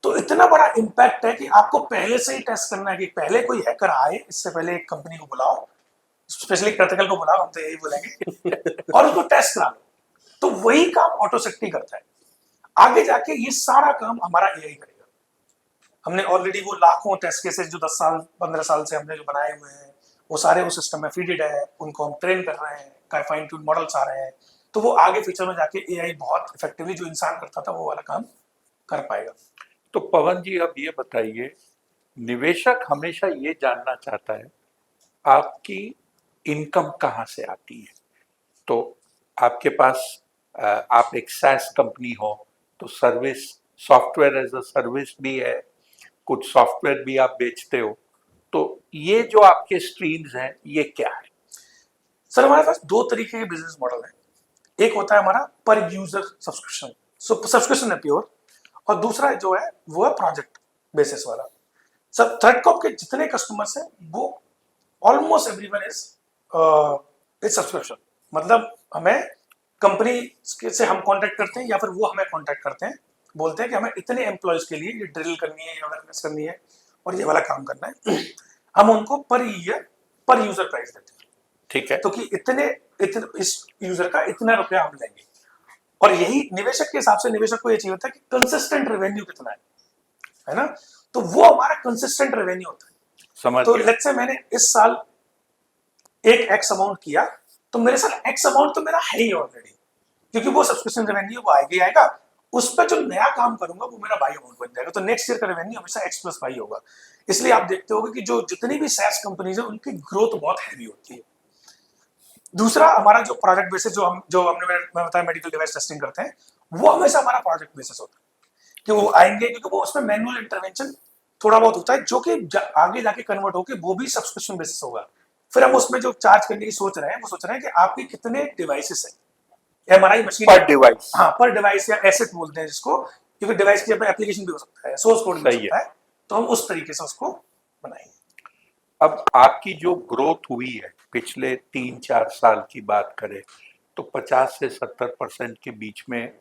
तो इतना बड़ा इम्पैक्ट है कि आपको पहले से ही टेस्ट करना है कि पहले कोई हैकर आए, इससे पहले एक कंपनी को बुलाओ, स्पेशली क्रिटिकल को बुलाओ, हम तो यही बोलेंगे, और उसको टेस्ट करा लो। तो वही काम ऑटोसेक्टी करता है। आगे जाके ये सारा काम हमारा एआई करेगा। हमने ऑलरेडी वो लाखों टेस्ट केसेस जो 10 साल 15 साल से हमने जो बनाए हुए हैं, वो सारे उस सिस्टम में फीडेड है, उनको हम ट्रेन कर रहे हैं, फाइन ट्यून मॉडल्स आ रहे हैं, तो वो आगे फ्यूचर में जाके एआई बहुत इफेक्टिवली जो इंसान करता था वो वाला काम कर पाएगा। तो पवन जी, अब ये बताइए, निवेशक हमेशा ये जानना चाहता है आपकी इनकम कहाँ से आती है। तो आपके पास आप एक सैस कंपनी हो, तो service, software as a service भी है, कुछ सॉफ्टवेयर भी आप बेचते हो, तो ये जो आपके स्ट्रीम्स हैं ये क्या है? सर, हमारे पास दो तरीके के बिजनेस मॉडल है। एक होता है हमारा पर यूजर सब्सक्रिप्शन, सब्सक्रिप्शन है प्योर, और दूसरा जो है वो है प्रोजेक्ट बेसिस वाला। सब थ्रेडकॉप के जितने कस्टमर्स हैं वो ऑलमोस्ट एवरीवन इज सब्सक्रिप्शन। मतलब हमें कंपनी से हम कांटेक्ट करते हैं या फिर वो हमें कांटेक्ट करते हैं, बोलते हैं कि हमें इतने एम्प्लॉयज के लिए ये ड्रिल करनी है, अवेयरनेस करनी है और ये वाला काम करना है। हम उनको पर ईयर पर यूजर प्राइस देते हैं, ठीक है। तो कि इतने इस यूजर का इतना रुपया हम लेंगे। और यही निवेशक के हिसाब से निवेशक को ये चाहिए होता है कि कंसिस्टेंट रेवेन्यू कितना है ना, तो वो हमारा कंसिस्टेंट रेवेन्यू होता है। समझ तो गया। लेट्स से मैंने इस साल एक एक्स अमाउंट किया, तो मेरे साथ एक्स अमाउंट तो मेरा है ही ऑलरेडी, क्योंकि वो सब्सक्रिप्शन रेवेन्यू वो आएगा ही आएगा। उस पर जो नया काम करूंगा वो मेरा बाई अमाउंट बन जाएगा, तो नेक्स्ट ईयर का रेवेन्यू हमेशा एक्स प्लस बाई होगा। इसलिए आप देखते होगे कि जो जितनी भी सैस कंपनीज है उनकी ग्रोथ बहुत हैवी होती है। दूसरा हमारा जो प्रोजेक्ट बेसिस जो हमने मैं बताया मेडिकल डिवाइस टेस्टिंग करते हैं, वो हमेशा हमारा प्रोजेक्ट बेसिस होता है कि वो आएंगे, क्योंकि वो उसमें मैनुअल इंटरवेंशन थोड़ा बहुत होता है जो कि आगे जाके कन्वर्ट होकर वो भी सब्सक्रिप्शन बेसिस होगा। फिर हम उसमें जो चार्ज करने की सोच रहे हैं वो सोच रहे हैं कि आपके कितने डिवाइसेस है, एमआरआई मशीन पर डिवाइस। हाँ पर डिवाइस या एसेट बोलते हैं जिसको, क्योंकि डिवाइस की अपना एप्लीकेशन भी हो सकता है, सोर्स कोड भी हो सही सकता है, तो हम उस तरीके से उसको बनाएंगे। अब आपकी जो ग्रोथ हुई है पिछले 3-4 साल की बात करें तो 50 से 70% के बीच में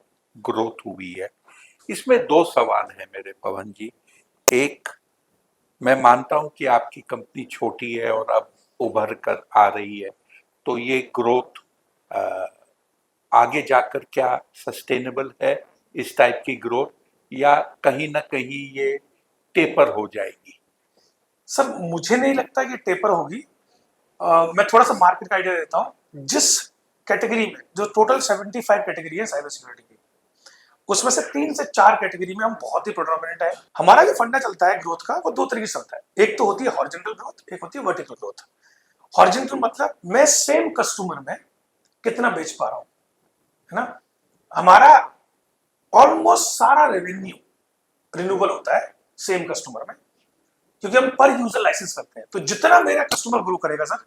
ग्रोथ हुई है। इसमें दो सवाल हैं मेरे पवन जी। एक, मैं मानता हूं कि आपकी कंपनी छोटी है और अब उभर कर आ रही है, तो ये ग्रोथ आगे जाकर क्या सस्टेनेबल है इस टाइप की ग्रोथ, या कहीं ना कहीं ये टेपर हो जाएगी? सर मुझे नहीं लगता कि टेपर होगी। मैं थोड़ा सा मार्केट का आइडिया देता हूँ। जिस कैटेगरी में जो टोटल 75 कैटेगरी है साइबर सिक्योरिटी की, उसमें से 3 से 4 कैटेगरी में हम बहुत ही प्रोडोमिनेंट है। हमारा जो फंडा चलता है ग्रोथ का वो दो तरीके से चलता है, एक तो होती है हॉरिजॉन्टल ग्रोथ, एक होती है वर्टिकल ग्रोथ। हॉरिजॉन्टल मतलब मैं सेम कस्टमर में कितना बेच पा रहा हूँ, है ना। हमारा ऑलमोस्ट सारा रेवेन्यू रिन्यूबल होता है सेम कस्टमर में, क्योंकि हम पर यूजर लाइसेंस करते हैं। तो जितना मेरा कस्टमर ग्रो करेगा सर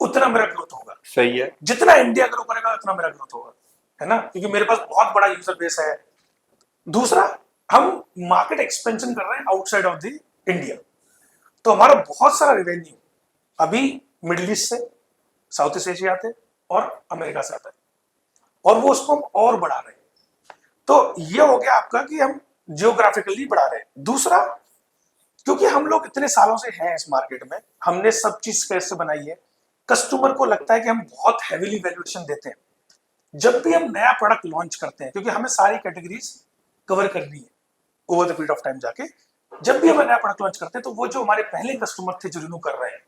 उतना मेरा ग्रोथ होगा। सही है। जितना इंडिया ग्रो करेगा उतना मेरा ग्रोथ होगा, है ना, क्योंकि मेरे पास बहुत बड़ा यूजर बेस है। दूसरा, हम मार्केट एक्सपेंशन कर रहे हैं आउटसाइड ऑफ द इंडिया, तो हमारा बहुत सारा रेवेन्यू अभी मिडिल ईस्ट से, साउथ ईस्ट एशिया से और अमेरिका से आता है, और वो उसको हम और बढ़ा रहे हैं। तो ये हो गया आपका कि हम जियोग्राफिकली बढ़ा रहे हैं। दूसरा, क्योंकि हम लोग इतने सालों से हैं इस मार्केट में, हमने सब चीज कैसे बनाई है, कस्टमर को लगता है कि हम बहुत हैवीली वैल्यूएशन देते हैं जब भी हम नया प्रोडक्ट लॉन्च करते हैं, क्योंकि हमें सारी कैटेगरीज कवर करनी है over the period of time जाके। जब भी हम नया प्रोडक्ट लॉन्च करते हैं तो वो जो हमारे पहले कस्टमर थे जो रिन्यू कर रहे हैं,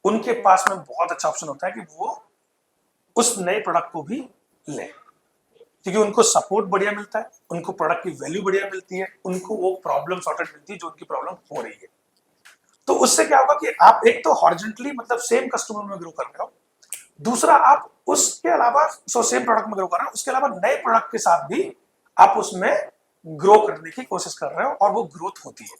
उनके पास में बहुत अच्छा ऑप्शन होता है कि वो उस नए प्रोडक्ट को भी लें, क्योंकि उनको सपोर्ट बढ़िया मिलता है, उनको प्रोडक्ट की वैल्यू बढ़िया मिलती है, उनको वो प्रॉब्लम सॉर्टेड मिलती है जो उनकी प्रॉब्लम हो रही है। तो उससे क्या होगा कि आप एक तो हॉरिजॉन्टली मतलब सेम कस्टमर में ग्रो कर रहे हो, दूसरा आप उसके अलावा सेम प्रोडक्ट में ग्रो कर रहे हो, उसके अलावा नए प्रोडक्ट के साथ भी आप उसमें ग्रो करने की कोशिश कर रहे हो और वो ग्रोथ होती है।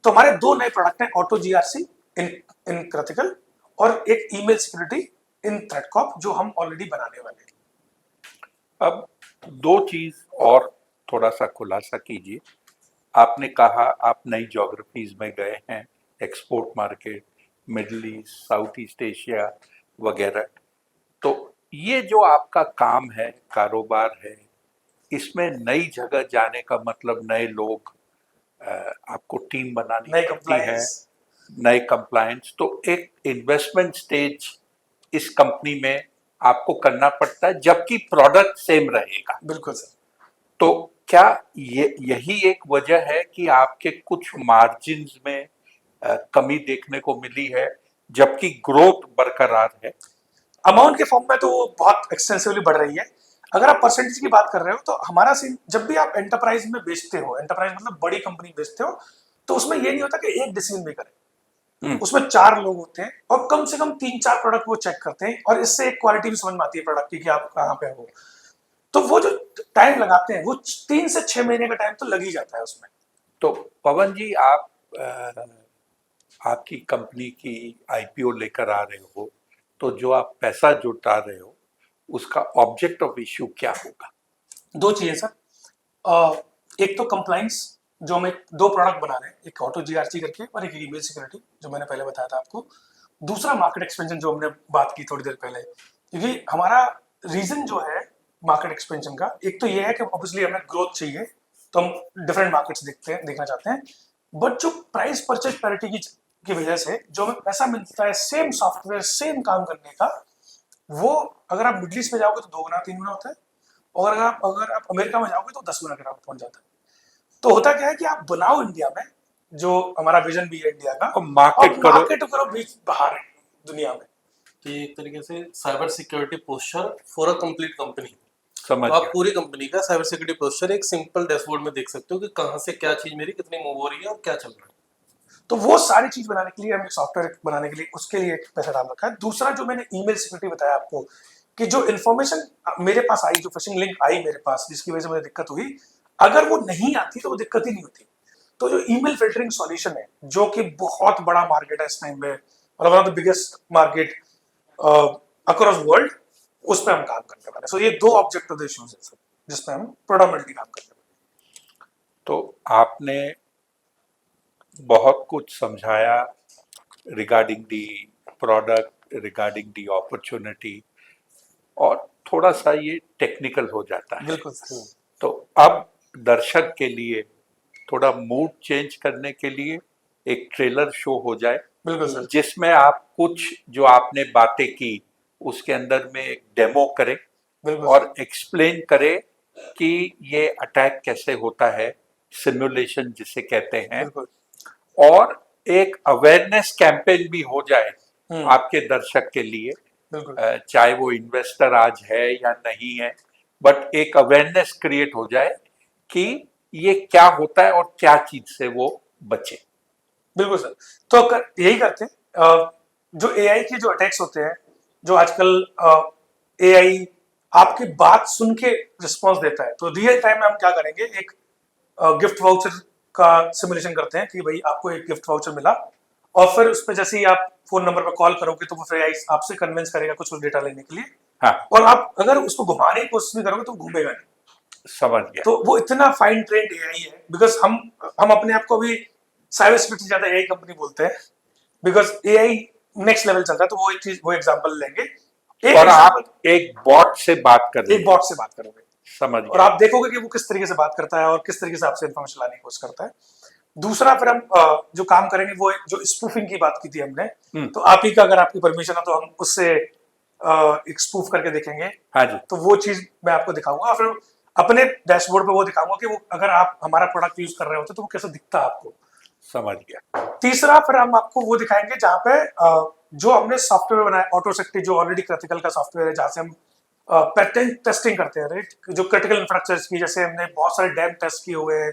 तो हमारे दो नए प्रोडक्ट हैं, ऑटो जीआरसी इन क्रिटिकल और एक ईमेल सिक्योरिटी इन थ्रेडकॉप, जो हम ऑलरेडी बनाने वाले हैं। अब दो चीज और थोड़ा सा खुलासा कीजिए। आपने कहा आप नई ज्योग्राफीज में गए हैं, export market, middle east, south east Asia वगैरह। तो ये जो आपका काम है, कारोबार है, इसमें नई जगह जाने का मतलब नए लोग, आपको टीम बनानी नए पड़ती है, कंप्लायंस, नए कंप्लायंस, तो एक इन्वेस्टमेंट स्टेज इस कंपनी में आपको करना पड़ता है, जबकि प्रोडक्ट सेम रहेगा। बिल्कुल सर। तो क्या यही एक वजह है कि आपके कुछ मार्जिन्स में कमी देखने को मिली है जबकि ग्रोथ बरकरार है? अमाउंट के फॉर्म में तो वो बहुत एक्सटेंसिवली बढ़ रही है। अगर आप परसेंटेज की बात कर रहे हो तो हमारा सीन, जब भी आप एंटरप्राइज में बेचते हो, एंटरप्राइज मतलब बड़ी कंपनी बेचते हो, तो उसमें ये नहीं होता कि एक डिसीजन मेकर है, उसमें 4 लोग होते हैं और कम से कम 3-4 प्रोडक्ट वो चेक करते हैं, और इससे एक क्वालिटी भी समझ में आती है प्रोडक्ट की कि आप कहाँ पे हो। तो वो जो टाइम लगाते हैं वो 3 से 6 महीने का टाइम तो लग ही जाता है उसमें। तो पवन जी, आप आपकी कंपनी की आईपीओ लेकर आ रहे हो, तो जो आप पैसा जुटा रहे हो उसका ऑब्जेक्ट ऑफ इश्यू क्या होगा? 2 चीजें सर। एक तो कंप्लाइंस, जो हम एक 2 प्रोडक्ट बना रहे हैं, एक ऑटो जीआरसी करके और एक ईमेल सिक्योरिटी, जो मैंने पहले बताया था आपको। दूसरा मार्केट एक्सपेंशन, जो हमने बात की थोड़ी देर पहले, क्योंकि हमारा रीजन जो है मार्केट एक्सपेंशन का, एक तो ये है कि ऑब्वियसली हमें ग्रोथ चाहिए, तो हम डिफरेंट मार्केट्स देखना चाहते हैं। बट जो प्राइस परचेज पैरिटी की वजह से जो हमें पैसा मिलता है सेम सॉफ्टवेयर सेम काम करने का, वो अगर आप मिडिल ईस्ट में जाओगे तो 2 गुना 3 गुना होता है, और अगर आप अमेरिका में जाओगे तो 10 गुना के बराबर पहुंच जाता है। तो होता क्या है कि आप बनाओ इंडिया में, जो हमारा विजन भी है इंडिया का, और मार्केट करो बीच बाहर दुनिया में। तो ये एक तरीके से cyber security posture for a complete company. समझ तो आप गया। पूरी कंपनी का साइबर सिक्योरिटी पोस्चर एक सिंपल डैशबोर्ड में देख सकते हो कि कहाँ से क्या चीज मेरी कितनी मूव हो रही है और क्या चल रहा है। तो वो सारी चीज बनाने के लिए हमने सॉफ्टवेयर बनाने के लिए उसके लिए एक पैसा डाल रखा है। दूसरा जो मैंने ईमेल सिक्योरिटी बताया आपको, कि जो इन्फॉर्मेशन मेरे पास आई, जो फिशिंग लिंक आई मेरे पास, जिसकी वजह से मुझे दिक्कत हुई, अगर वो नहीं आती तो वो दिक्कत ही नहीं होती। तो जो ईमेल फिल्टरिंग सॉल्यूशन है, जो कि बहुत बड़ा मार्केट है इस टाइम पे, और one of the biggest market across world, उस पर हम काम करने वाले हैं। सो ये 2 ऑब्जेक्ट ऑफ द इश्यूज है सर, जिसमें हम प्रोडोमिनेटली काम करने वाले तो आपने बहुत कुछ समझाया regarding the product, regarding the opportunity, और थोड़ा सा ये टेक्निकल हो जाता हैं। है। बिल्कुल सर। तो अब दर्शक के लिए थोड़ा मूड चेंज करने के लिए एक ट्रेलर शो हो जाए, बिल्कुल सर। जिसमें आप कुछ जो आपने बातें की उसके अंदर में एक डेमो करें बिल्कुल और एक्सप्लेन करें कि ये अटैक कैसे होता है, सिमुलेशन जिसे कहते हैं, बिल्कुल। और एक अवेयरनेस कैंपेन भी हो जाए हम्म। आपके दर्शक के लिए, बिल्कुल। चाहे वो इन्वेस्टर आज है या नहीं है, बट एक अवेयरनेस क्रिएट हो जाए कि ये क्या होता है और क्या चीज से वो बचे। बिल्कुल सर। तो यही करते हैं। जो एआई के जो अटैक्स होते हैं, जो आजकल एआई आपकी बात सुन के रिस्पॉन्स देता है, तो रियल टाइम में हम क्या करेंगे, एक गिफ्ट वाउचर का सिमुलेशन करते हैं कि भाई आपको एक गिफ्ट वाउचर मिला, और फिर उस पर जैसे ही आप फोन नंबर पर कॉल करोगे तो वो फिर एआई आपसे कन्विंस करेगा कुछ डेटा लेने के लिए। हाँ, और आप अगर उसको घुमाने की कोशिश भी करोगे तो घूमेगा नहीं। समझ गया। तो वो इतना फाइन ट्रेंड एआई है, बिकॉज हम अपने आप को भी साइबर सिक्योरिटी ज्यादा एआई कंपनी बोलते हैं, बिकॉज एआई नेक्स्ट लेवल चल रहा है। तो वो एक चीज, वो एग्जांपल लेंगे, और आप एक बॉट से बात कर रहे एक बॉट से बात करोगे, समझ और गया। आप देखोगे कि वो किस तरीके से बात करता है और किस तरीके से आपसे इन्फॉर्मेशन लाने की कोशिश करता है। दूसरा फिर हम जो काम करेंगे वो जो स्पूफिंग की बात की थी हमने, तो आप ही का अगर आपकी परमिशन हो तो हम उससे एक स्पूफ करके देखेंगे। हाँ जी। तो वो चीज मैं आपको दिखाऊंगा, और फिर अपने डैशबोर्ड पे वो दिखाऊंगा कि वो अगर आप हमारा प्रोडक्ट यूज कर रहे होते तो वो कैसे दिखता है आपको। समझ गया। तीसरा फिर हम आपको वो दिखाएंगे जहाँ पे जो हमने सॉफ्टवेयर बनाया ऑटो सेक्टी, जो ऑलरेडी क्रिटिकल का सॉफ्टवेयर है, जहाँ से हम पैटर्न टेस्टिंग करते हैं, राइट, जो क्रिटिकल इंफ्रास्ट्रक्चर की, जैसे हमने बहुत सारे डैम टेस्ट किए हुए हैं।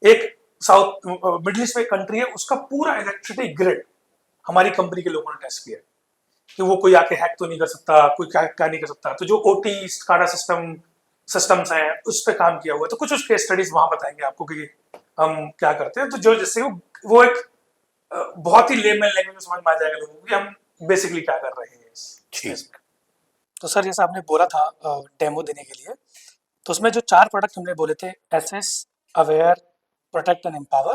एक साउथ मिडिल ईस्ट में कंट्री है, उसका पूरा इलेक्ट्रिसिटी ग्रिड हमारी कंपनी के लोगों ने टेस्ट किया कि वो कोई आके हैक तो नहीं कर सकता, कोई क्या नहीं कर सकता। तो जो ओटी स्काडा सिस्टम्स हैं उस पर काम किया हुआ है। तो कुछ उसके स्टडीज वहां बताएंगे आपको कि हम क्या करते हैं। तो जो जैसे वो एक बहुत ही लेमन लैंग्वेज में समझ में आ जाएगा लोगों को कि हम बेसिकली क्या कर रहे हैं इस ठीक। चीज में। तो सर जैसा आपने बोला था डेमो देने के लिए, तो उसमें जो 4 प्रोडक्ट हमने बोले थे, assess, aware, protect and empower,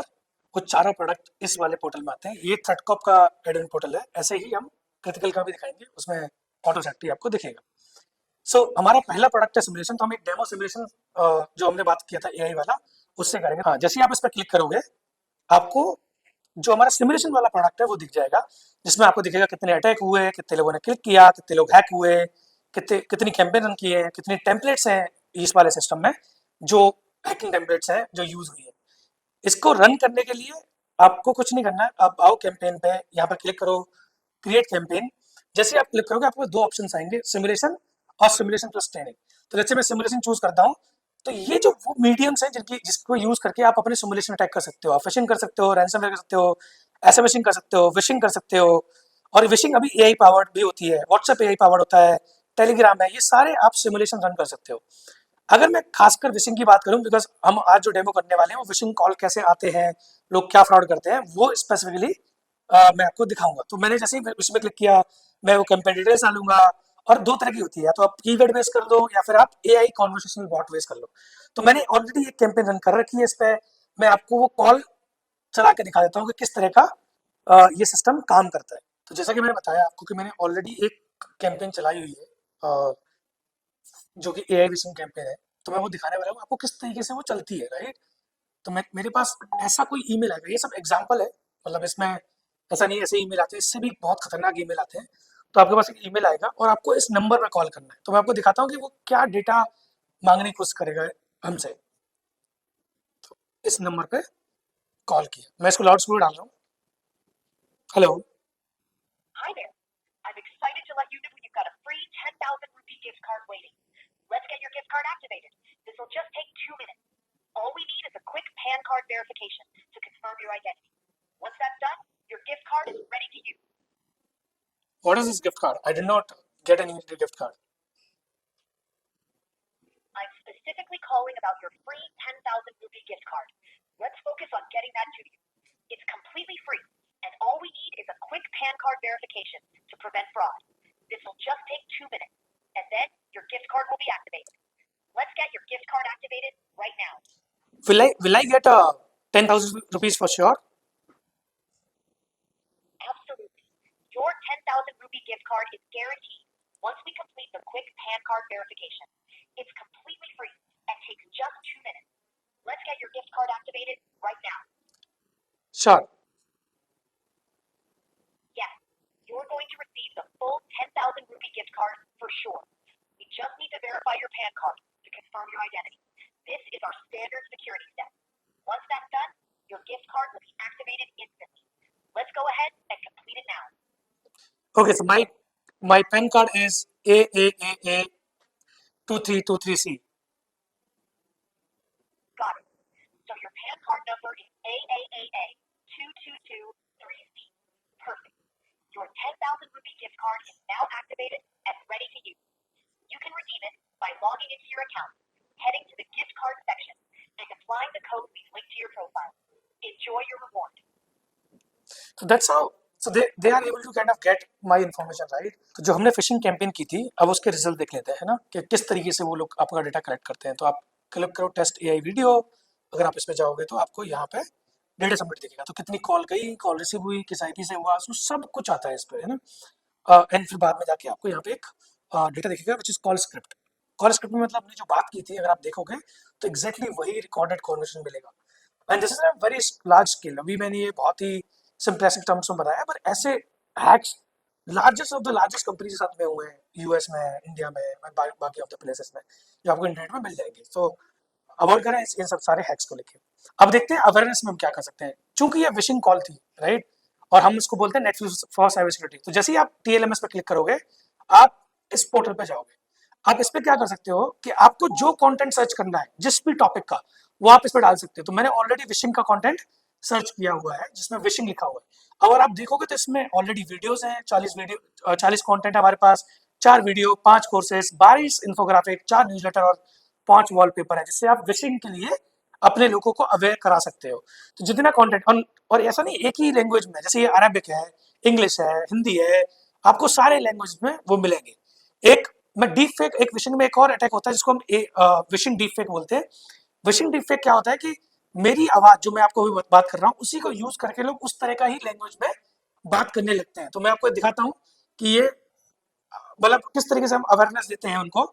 वो चारों प्रोडक्ट इस वाले पोर्टल में आते हैं। ये थ्रेडकॉप का एडमिन पोर्टल है। ऐसे ही हम क्रिटिकल का भी दिखाएंगे, उसमें ऑटो सेक्टी आपको दिखेगा। सो हमारा पहला प्रोडक्ट है सिमुलेशन। तो हम एक डेमो सिमुलेशन जो हमने बात किया था एआई वाला, उससे करेंगे। हाँ, जैसे ही आप इस पर क्लिक करोगे, आपको जो हमारा सिमुलेशन वाला प्रोडक्ट है वो दिख जाएगा, जिसमें आपको दिखेगा कितने अटैक हुए, कितने लोगों ने क्लिक किया, कितने लोग हैक हुए, कितनी कैंपेन रन किए हैं, कितनी टेम्पलेट्स हैं इस वाले सिस्टम में, जो हैकिंग टेम्पलेट्स हैं जो यूज हुई है। इसको रन करने के लिए आपको कुछ नहीं करना है। आप आओ कैंपेन पे, यहाँ पर क्लिक करो, क्रिएट कैंपेन। जैसे आप क्लिक करोगे आपको 2 ऑप्शन आएंगे, सिमुलेशन और सिमुलेशन प्लस ट्रेनिंग। तो जैसे मैं सिमुलेशन चूज करता हूँ, तो ये जो वो मीडियम्स हैं जिसको यूज करके आप अपने सिमुलेशन अटैक कर सकते हो। आप फिशिंग कर सकते हो, रैंसमवेयर कर सकते हो, एसएमएशिंग कर सकते हो, विशिंग कर सकते हो। और विशिंग अभी एआई पावर्ड भी होती है, व्हाट्सएप एआई पावर्ड होता है, टेलीग्राम है, ये सारे आप सिमुलेशन रन कर सकते हो। अगर मैं खासकर विशिंग की बात करूं, बिकॉज हम आज जो डेमो करने वाले हैं वो विशिंग कॉल कैसे आते हैं, लोग क्या फ्रॉड करते हैं, वो स्पेसिफिकली मैं आपको दिखाऊंगा। तो मैंने जैसे ही इसमें क्लिक किया, मैं वो कैंपेन डिटेल्स डालूंगा और दो तरह की होती है, या तो आप कीवर्ड बेस कर दो या फिर आप एआई कॉन्वर्सेशनल बॉट बेस कर लो। तो मैंने ऑलरेडी एक कैंपेन रन कर रखी है इस पे, मैं आपको वो कॉल चला के दिखा देता हूँ कि किस तरह का ये सिस्टम काम करता है। तो जैसा कि मैंने बताया आपको कि मैंने ऑलरेडी एक कैंपेन चलाई हुई है जो कि एआई विशिंग कैंपेन है, तो मैं वो दिखाने वाला हूँ आपको किस तरीके से वो चलती है, राइट। तो मैं मेरे पास ऐसा कोई ईमेल आएगा, ये सब एग्जांपल है, मतलब इसमें ऐसा नहीं ऐसे ईमेल आते हैं, इससे भी बहुत खतरनाक ईमेल आते हैं। तो आपके पास एक ईमेल आएगा और आपको इस नंबर पर कॉल करना है। तो मैं आपको दिखाता हूँ कि वो क्या डेटा मांगने की कोशिश करेगा हमसे। तो इस नंबर पे कॉल किया, मैं इसको लाउड स्पीकर डाल रहा हूँ। Hello. Hi there. I'm excited to let you know you've got a free 10,000 rupee gift card waiting. Let's get your gift card activated. This will just take 2 minutes. All we need is a quick PAN card verification to confirm your identity. Once that's done, your gift card is ready to use. What is this gift card? I did not get any gift card. I'm specifically calling about your free 10,000 rupee gift card. Let's focus on getting that to you. It's completely free, and all we need is a quick PAN card verification to prevent fraud. This will just take 2 minutes, and then your gift card will be activated. Let's get your gift card activated right now. Will I get 10,000 rupees for sure? Absolutely. Your 10,000 rupee gift card is guaranteed once we complete the quick PAN card verification. It's completely free and takes just 2 minutes. Let's get your gift card activated right now. Sure. Yes, you're going to receive the full 10,000 rupee gift card for sure. We just need to verify your PAN card to confirm your identity. This is our standard security step. Once that's done, your gift card will be activated instantly. Let's go ahead and complete it now. Okay, so my PAN card is AAAA 2323C. Got it. So your PAN card number is AAAA 2223C. Perfect. Your 10,000 rupee gift card is now activated and ready to use. You can redeem it by logging into your account, heading to the gift card section, and applying the code we've linked to your profile. Enjoy your reward. So that's how, so they are able to kind of get my information, right? तो जो हमने फिशिंग कैंपेन की थी, अब उसके रिजल्ट देख लेते हैं ना, कि किस तरीके से वो लोग आपका डेटा कलेक्ट करते हैं। तो आप क्लिक करो टेस्ट एआई वीडियो, अगर आप इसमें जाओगे तो आपको यहाँ पे डेटा सबमिट दिखेगा, तो कितनी कॉल गई, कॉल रिसीव हुई, किस आईपी से हुआ, तो सब कुछ आता है इस पे, है ना। एंड फिर बाद में जाके आपको यहाँ पे एक डेटा दिखेगा which is call script. Call script में मतलब हमने जो बात की थी, अगर आप देखोगे तो एग्जैक्टली वही रिकॉर्डेड कॉन्वर्सेशन मिलेगा। And this is a very large scale. अभी मैंने ये बहुत ही सिंप्लिस्टिक टर्म्स में बताया, पर ऐसे hacks largest of the largest company के साथ में हुए हैं, यूएस में, इंडिया में, बाकी ऑफ द प्लेसेस में, जो आपको इंटरनेट में मिल जाएंगे। तो अवॉइड करें इन सब सारे हैक्स को लेके। अब देखते हैं अवेयरनेस में हम क्या कर सकते हैं। चूंकि ये विशिंग कॉल थी, राइट, और हम इसको बोलते हैं नेटफ्लिक्स फॉर साइबर सिक्योरिटी। तो जैसे ही आप टीएलएमएस पे क्लिक करोगे, आप इस पोर्टल पे जाओगे। आप इस पे क्या कर सकते हो कि आपको जो कंटेंट सर्च करना है, जिस भी टॉपिक का, वो आप इस पे डाल सकते हो। तो मैंने ऑलरेडी विशिंग का कंटेंट सर्च किया हुआ है, जिसमें विशिंग लिखा हुआ है। अगर आप देखोगे तो इसमें ऑलरेडी वीडियोस हैं, 40 कंटेंट हमारे पास, 4 वीडियो, 5 कोर्सेस, 22 इन्फोग्राफिक, 4 न्यूज़लेटर और 5 वॉलपेपर है, जिससे आप विशिंग के लिए अपने लोगों को अवेयर करा सकते हो। तो जितना कंटेंट, और ऐसा नहीं एक ही लैंग्वेज में, जैसे ये अरबिक है, इंग्लिश है, हिंदी है, आपको सारे लैंग्वेज में वो मिलेंगे। एक मैं डीप फेक, एक विशिंग में एक और अटैक होता है जिसको हम विशिंग डीप फेक बोलते हैं। विशिंग डीप फेक क्या होता है कि मेरी आवाज जो मैं आपको अभी बात कर रहा हूँ, उसी को यूज करके लोग उस तरह का ही लैंग्वेज में बात करने लगते हैं। तो मैं आपको दिखाता हूँ कि ये मतलब किस तरीके से हम अवेयरनेस देते हैं उनको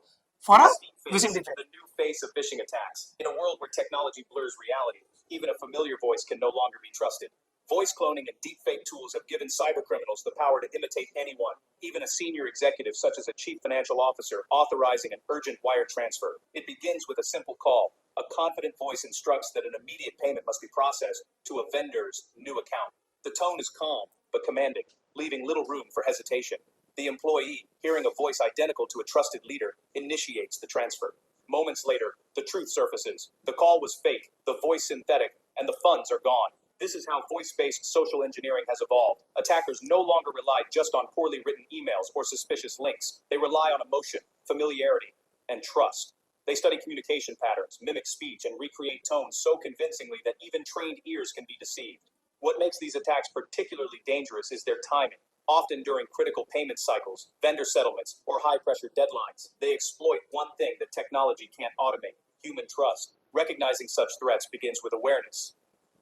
for a wishing deep fake. The new face of phishing attacks. In a world where technology blurs reality, even a familiar voice can no longer be trusted. Voice cloning and deepfake tools have given cybercriminals the power to imitate anyone, even a senior executive such as a chief financial officer authorizing an urgent wire transfer. It begins with a simple call. A confident voice instructs that an immediate payment must be processed to a vendor's new account. The tone is calm but commanding, leaving little room for hesitation. The employee, hearing a voice identical to a trusted leader, initiates the transfer. Moments later, the truth surfaces. The call was fake, the voice synthetic, and the funds are gone. This is how voice-based social engineering has evolved. Attackers no longer rely just on poorly written emails or suspicious links. They rely on emotion, familiarity, and trust. They study communication patterns, mimic speech, and recreate tones so convincingly that even trained ears can be deceived. What makes these attacks particularly dangerous is their timing. Often during critical payment cycles, vendor settlements, or high-pressure deadlines, they exploit one thing that technology can't automate: human trust. Recognizing such threats begins with awareness.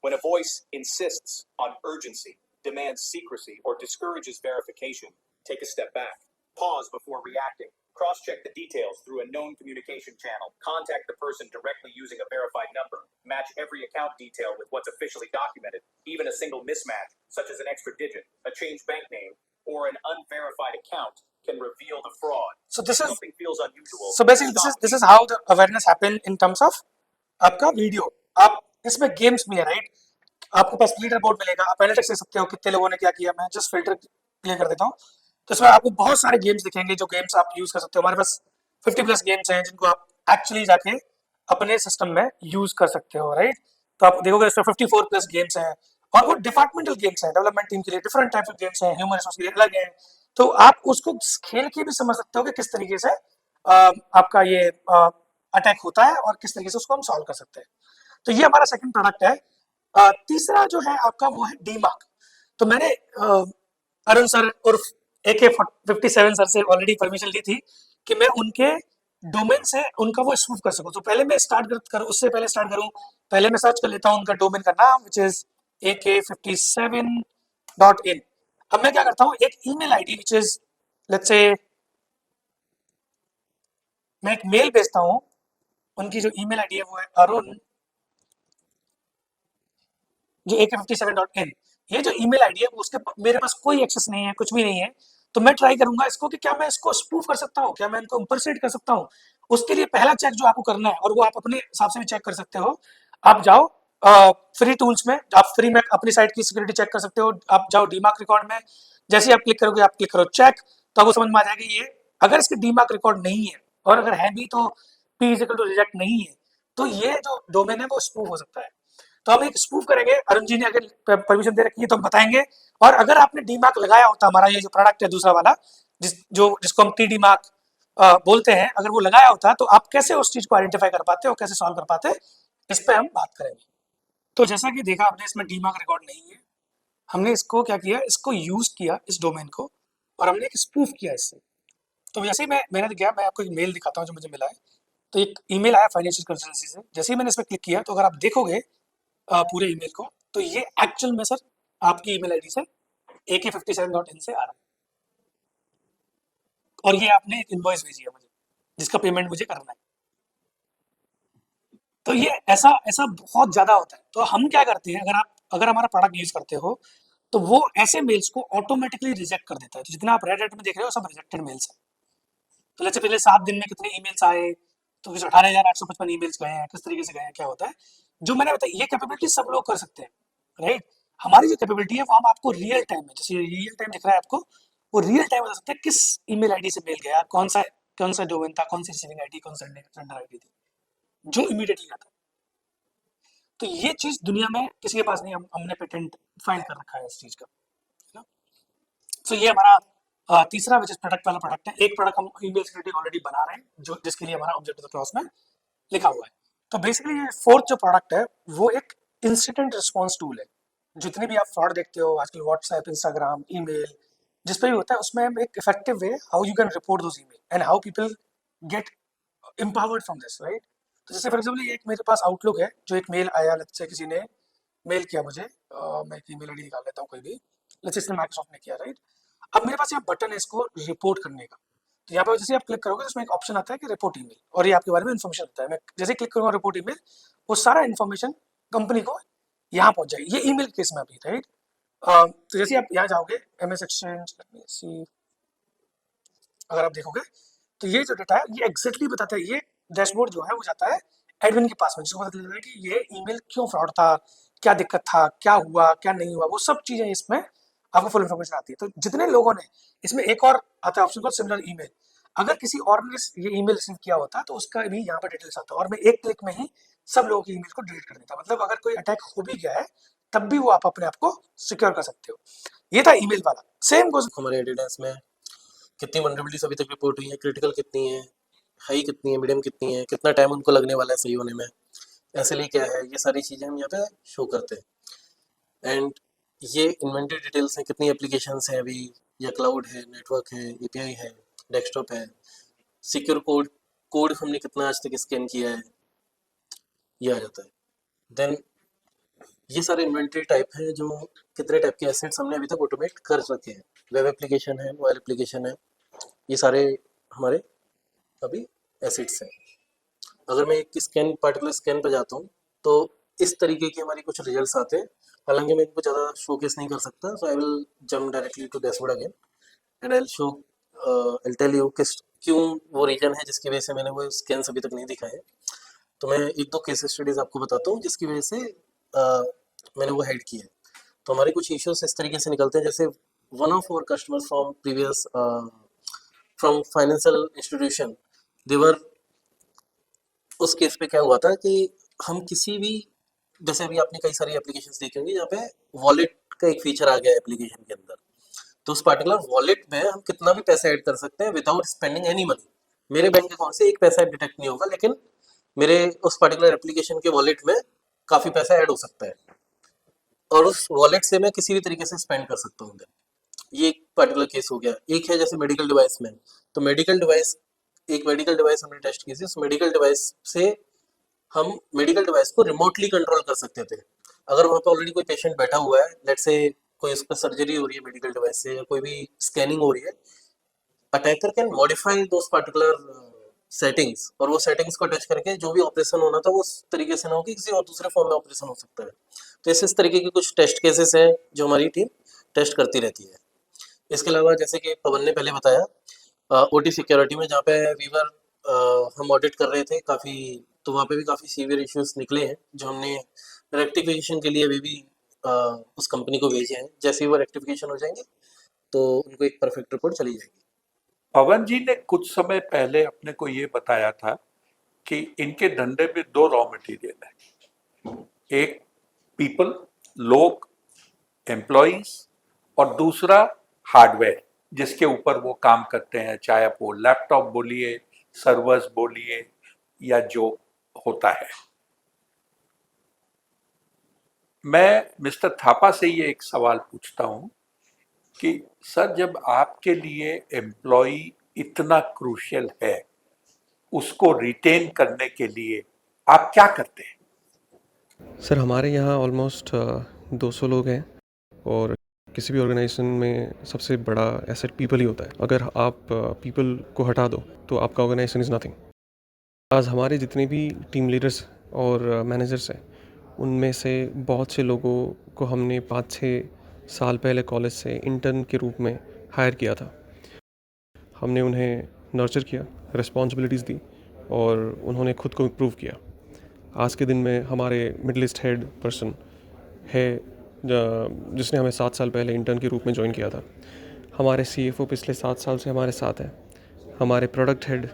When a voice insists on urgency, demands secrecy, or discourages verification, take a step back. Pause before reacting. Cross-check the details through a known communication channel. Contact the person directly using a verified number. Match every account detail with what's officially documented. Even a single mismatch, such as an extra digit, a changed bank name, or an unverified account, can reveal the fraud. So this is Something feels unusual. so basically this is how the awareness happen in terms of आपका वीडियो. आप इसमें गेम्स भी है, राइट? आपके पास लीडर बोर्ड मिलेगा, आप एनालिटिक्स देख सकते हो कितने लोगों ने क्या किया. मैं जस्ट फिल्टर प्ले कर देता हूँ. तो इसमें आपको बहुत सारे गेम्स दिखेंगे जो गेम्स आप यूज कर सकते हो. हमारे पास 50 प्लस गेम्स हैं जिनको आप एक्चुअली जाके अपने सिस्टम में यूज कर सकते हो, राइट? तो आप देखोगे इसमें 54 प्लस गेम्स हैं और वो डिपार्टमेंटल गेम्स हैं. डेवलपमेंट टीम के लिए डिफरेंट टाइप ऑफ गेम्स हैं, ह्यूमन रिसोर्स के लिए अलग हैं. तो आप उसको खेल के भी समझ सकते हो कि किस तरीके से आपका ये अटैक होता है और किस तरीके से उसको हम सॉल्व कर सकते हैं. तो ये हमारा सेकंड प्रोडक्ट है. तीसरा जो है आपका वो है डीमार्क. तो मैंने अरुण सर और AK-57 सर से ऑलरेडी परमिशन ली थी कि मैं उनके डोमेन से उनका वो स्पूफ कर सकूं. तो पहले मैं उससे पहले स्टार्ट करूं, पहले मैं सर्च कर लेता हूं उनका डोमेन का नाम, विच इज AK57.in. अब मैं क्या करता हूं, एक email ID which is let's say, मैं एक मेल भेजता हूं. उनकी जो ईमेल आईडी है वो है अरुण जो AK57.in. ये जो ईमेल आईडी है उसके मेरे पास कोई एक्सेस नहीं है, कुछ भी नहीं है. तो मैं ट्राई करूंगा इसको कि क्या मैं इसको स्पूफ कर सकता हूँ, क्या मैं इनको इंपर्सनेट कर सकता हूँ. उसके लिए पहला चेक जो आपको करना है, और वो आप अपने हिसाब से भी चेक कर सकते हो. आप जाओ फ्री टूल्स में, आप फ्री में अपनी साइट की सिक्योरिटी चेक कर सकते हो. आप जाओ डीमार्क रिकॉर्ड में, जैसे ही आप क्लिक करोगे, आप क्लिक करो चेक, तो आपको समझ में आ जाएगा ये अगर इसके डीमार्क रिकॉर्ड नहीं है, और अगर है भी तो P=to रिजेक्ट नहीं है, तो ये जो डोमेन है वो स्पूफ हो सकता है. तो हम एक स्पूफ करेंगे. अरुण जी ने अगर परमिशन दे रखी है तो हम बताएंगे. और अगर आपने डीमार्क लगाया होता, हमारा ये जो प्रोडक्ट है दूसरा वाला, जिसको हम टी मार्क बोलते हैं, अगर वो लगाया होता तो आप कैसे उस चीज को आइडेंटिफाई कर पाते और कैसे सॉल्व कर पाते, इस पे हम बात करेंगे. तो जैसा कि देखा आपने, इसमें डीमार्क रिकॉर्ड नहीं है. हमने इसको क्या किया, इसको यूज किया इस डोमेन को, और हमने एक स्पूफ किया इससे. तो जैसे ही मैंने किया, मैं आपको एक मेल दिखाता हूँ जो मुझे मिला है. तो एक ईमेल आया फाइनेंशियल कंसल्टेंसी से. जैसे ही मैंने इस पर क्लिक किया, तो अगर आप देखोगे पूरे ईमेल को, तो ये एक्चुअल में सर आपकी ईमेल आईडी से AK57.in से आ रहा है. और ये आपने एक इनवॉइस भेजी है मुझे, जिसका पेमेंट मुझे करना है. तो ये ऐसा बहुत ज्यादा होता है. तो हम क्या करते हैं, अगर हमारा प्रोडक्ट यूज करते हो, तो वो ऐसे मेल्स को ऑटोमेटिकली रिजेक्ट कर देता है. तो जितना आप रेड में देख रहे हो सब रिजेक्टेड मेल्स है. तो जैसे पहले 7 दिन में कितने ईमेल्स आए, तो कुछ 18,855 ईमेल्स गए हैं, किस तरीके से गए हैं, क्या होता है, जो मैंने बताया. ये कैपेबिलिटी सब लोग कर सकते हैं, राइट? हमारी जो कैपेबिलिटी है वो हम आपको रियल टाइम में, जैसे रियल टाइम दिख रहा है आपको, वो रियल टाइम बता सकते हैं किस ईमेल आईडी से मेल गया, कौन सा डोमेन था, कौन सी रिसीविंग आईडी, कौन सा सेंडर आईडी थी, जो इमीडिएटली आता है. तो ये चीज दुनिया में किसी के पास नहीं, हमने पेटेंट फाइल कर रखा है इस चीज का, है ना. तो ये हमारा तीसरा विच इज प्रोडक्ट वाला प्रोडक्ट है. एक प्रोडक्ट हम ईमेल सिक्योरिटी ऑलरेडी बना रहे हैं, जो जिसके लिए हमारा ऑब्जेक्टिव क्लॉज में लिखा हुआ है. तो बेसिकली ये फोर्थ जो प्रोडक्ट है वो एक इंसिडेंट रिस्पॉन्स टूल है. जितने भी आप फ्रॉड देखते हो आजकल, व्हाट्सएप, इंस्टाग्राम, ईमेल, जिस पे भी होता है, उसमें हम एक effective way how you can report those email and how people get empowered from this, right? तो जैसे फॉर एग्जाम्पल एक मेरे पास आउटलुक है, जो एक मेल आया, लेट्स से किसी ने मेल किया मुझे, मैं एक ईमेल आईडी निकाल लेता हूँ कोई भी, लेट्स से इसने माइक्रोसॉफ्ट ने किया, राइट? अब मेरे पास यहाँ बटन है इसको रिपोर्ट करने का. तो यहाँ पर जैसे आप क्लिक करोगे तो उसमें एक ऑप्शन आता है कि रिपोर्ट ईमेल, और ये आपके बारे में इन्फॉर्मेशन होता है. मैं जैसे क्लिक करूँगा रिपोर्ट ईमेल, वो सारा इन्फॉर्मेशन कंपनी को यहाँ पहुँच जाएगी. ये ईमेल केस में अभी, राइट? तो जैसे आप यहाँ जाओगे MS Exchange, अगर आप देखोगे तो ये जो डेटा है ये एग्जैक्टली बताता है. ये डैशबोर्ड जो है वो जाता है एडमिन के पास में, जिसको पता चलता है कि ये ईमेल क्यों फ्रॉड था, क्या दिक्कत था, क्या हुआ, क्या नहीं हुआ, वो सब चीजें इसमें आपको फुल इन्फॉर्मेशन आती है. तो जितने लोगों ने, इसमें एक और आता है ऑप्शन को सिमिलर ईमेल, अगर किसी और ने ये ईमेल रिसीव किया होता तो उसका भी यहाँ पर डिटेल्स आता है, और मैं एक क्लिक में ही सब लोगों की ईमेल को डिलीट कर देता. मतलब अगर कोई अटैक हो भी गया है तब भी वो आप अपने आप को सिक्योर कर सकते हो. ये था ईमेल वाला. सेम गोज हमारे एडिडास में कितनी वनरेबिलिटीज अभी तक रिपोर्ट हुई है, क्रिटिकल कितनी है, हाई कितनी है, मीडियम कितनी है, कितना टाइम उनको लगने वाला है सही होने में, एसएलई क्या है, ये सारी चीज़ें हम यहाँ पे शो करते हैं. एंड ये इन्वेंटरी डिटेल्स हैं, कितनी एप्लीकेशंस हैं अभी, या क्लाउड है, नेटवर्क है, एपीआई है, डेस्कटॉप है, सिक्योर कोड कोड हमने कितना आज तक स्कैन किया है, ये आ जाता है। देन ये सारे इन्वेंटरी टाइप हैं जो कितने टाइप के एसेट्स हमने अभी तक ऑटोमेट कर रखे हैं। वेब एप्लीकेशन है, मोबाइल एप्लीकेशन है, ये सारे हमारे अभी एसेट्स हैं। अगर मैं एक स्कैन पर्टिकुलर स्कैन पे जाता हूँ तो इस तरीके के हमारी कुछ रिजल्ट्स आते हैं। हालांकि मैं इनको ज़्यादा शोकेस नहीं कर सकता, so I will jump directly to dashboard again and I show I tell you किस क्यों वो रीजन है जिसकी वजह से मैंने वो स्कैन्स अभी तक नहीं दिखाए। तो मैं एक दो केस स्टडीज आपको बताता हूँ जिसकी वजह से मैंने वो हाइड किया है। तो हमारे कुछ इश्यूज इस तरीके से निकलते हैं, जैसे one of our customers from previous from financial institution, देवर उस केस पे क्या हुआ था कि हम किसी भी, जैसे अभी आपने कई सारी एप्लीकेशंस देखी होंगी जहाँ पे वॉलेट का एक फीचर आ गया एप्लीकेशन के अंदर। तो उस पर्टिकुलर वॉलेट में हम कितना भी पैसा ऐड कर सकते हैं विदाउट स्पेंडिंग एनी मनी। मेरे बैंक अकाउंट से एक पैसा डिटेक्ट नहीं होगा, लेकिन मेरे उस पर्टिकुलर एप्लीकेशन के वॉलेट में काफी पैसा ऐड हो सकता है और उस वॉलेट से मैं किसी भी तरीके से स्पेंड कर सकता हूँ। ये एक पर्टिकुलर केस हो गया। एक है जैसे मेडिकल डिवाइस में, तो मेडिकल डिवाइस, एक मेडिकल डिवाइस हमने टेस्ट की थी। उस मेडिकल डिवाइस से हम मेडिकल डिवाइस को रिमोटली कंट्रोल कर सकते थे। अगर वहाँ पे ऑलरेडी कोई पेशेंट बैठा हुआ है, लेट्स से कोई उस पर सर्जरी हो रही है मेडिकल डिवाइस से, या कोई भी स्कैनिंग हो रही है, attacker can modify those particular settings, और वो सेटिंग्स को टच करके जो भी ऑपरेशन होना था वो उस तरीके से ना हो कि किसी और दूसरे फॉर्म में ऑपरेशन हो सकता है। तो इस तरीके के कुछ टेस्ट केसेस हैं जो हमारी टीम टेस्ट करती रहती है। इसके अलावा जैसे कि पवन ने पहले बताया ओटी सिक्योरिटी में, जहाँ पे वीवर हम ऑडिट कर रहे थे काफ़ी, तो वहाँ पे भी काफ़ी सीवियर इश्यूज निकले हैं जो हमने रेक्टिफिकेशन के लिए अभी भी उस कंपनी को भेजे हैं। जैसे ही वो रेक्टिफिकेशन हो जाएंगे तो उनको एक परफेक्ट रिपोर्ट चली जाएगी। पवन जी ने कुछ समय पहले अपने को ये बताया था कि इनके धंधे में दो रॉ मटेरियल है, एक पीपल, लोग, एम्प्लॉइज, और दूसरा हार्डवेयर जिसके ऊपर वो काम करते हैं, चाहे आप वो लैपटॉप बोलिए, सर्वर्स बोलिए, या जो होता है। मैं मिस्टर थापा से ये एक सवाल पूछता हूँ कि सर, जब आपके लिए एम्प्लॉय इतना क्रूशियल है, उसको रिटेन करने के लिए आप क्या करते हैं? सर हमारे यहाँ ऑलमोस्ट 200 लोग हैं और किसी भी ऑर्गेनाइजेशन में सबसे बड़ा एसेट पीपल ही होता है। अगर आप पीपल को हटा दो तो आपका ऑर्गेनाइजेशन इज़ नथिंग। आज हमारे जितने भी टीम लीडर्स और मैनेजर्स हैं, उनमें से बहुत से लोगों को हमने 5-6 साल पहले कॉलेज से इंटर्न के रूप में हायर किया था। हमने उन्हें नर्चर किया, रिस्पॉन्सिबिलिटीज़ दी और उन्होंने खुद को इम्प्रूव किया। आज के दिन में हमारे मिडिल ईस्ट हेड पर्सन है जिसने हमें 7 साल पहले इंटर्न के रूप में ज्वाइन किया था। हमारे CFO पिछले 7 साल से हमारे साथ हैं। हमारे प्रोडक्ट हेड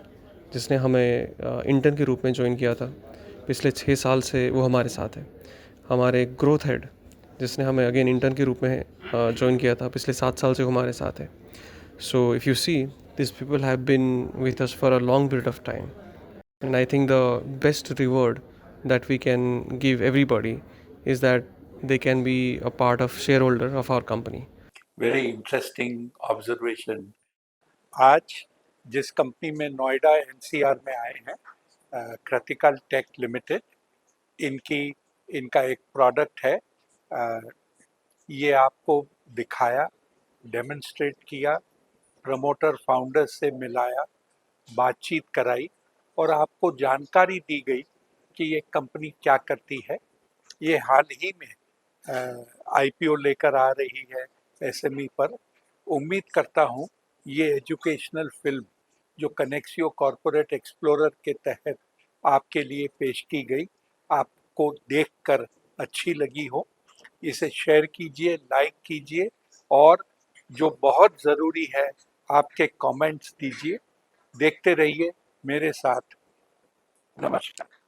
जिसने हमें इंटर्न के रूप में ज्वाइन किया था, पिछले 6 साल से वो हमारे साथ है। हमारे ग्रोथ हेड जिसने हमें अगेन इंटर्न के रूप में ज्वाइन किया था, पिछले 7 साल से वो हमारे साथ है। So if you see, these people have been with us for a long period of time, and I think the best reward that we can give everybody is that they can be a part of shareholder of our company. Very interesting observation. आज जिस कंपनी में नोएडा NCR में आए हैं, क्रिटिकल टेक लिमिटेड, इनका एक प्रोडक्ट है, ये आपको दिखाया, डेमोन्स्ट्रेट किया, प्रमोटर फाउंडर से मिलाया, बातचीत कराई और आपको जानकारी दी गई कि ये कंपनी क्या करती है। ये हाल ही में IPO लेकर आ रही है SME पर। उम्मीद करता हूँ ये एजुकेशनल फिल्म जो कनेक्सियो कॉर्पोरेट एक्सप्लोरर के तहत आपके लिए पेश की गई, आपको देखकर अच्छी लगी हो। इसे शेयर कीजिए, लाइक कीजिए, और जो बहुत ज़रूरी है, आपके कमेंट्स दीजिए। देखते रहिए मेरे साथ। नमस्कार।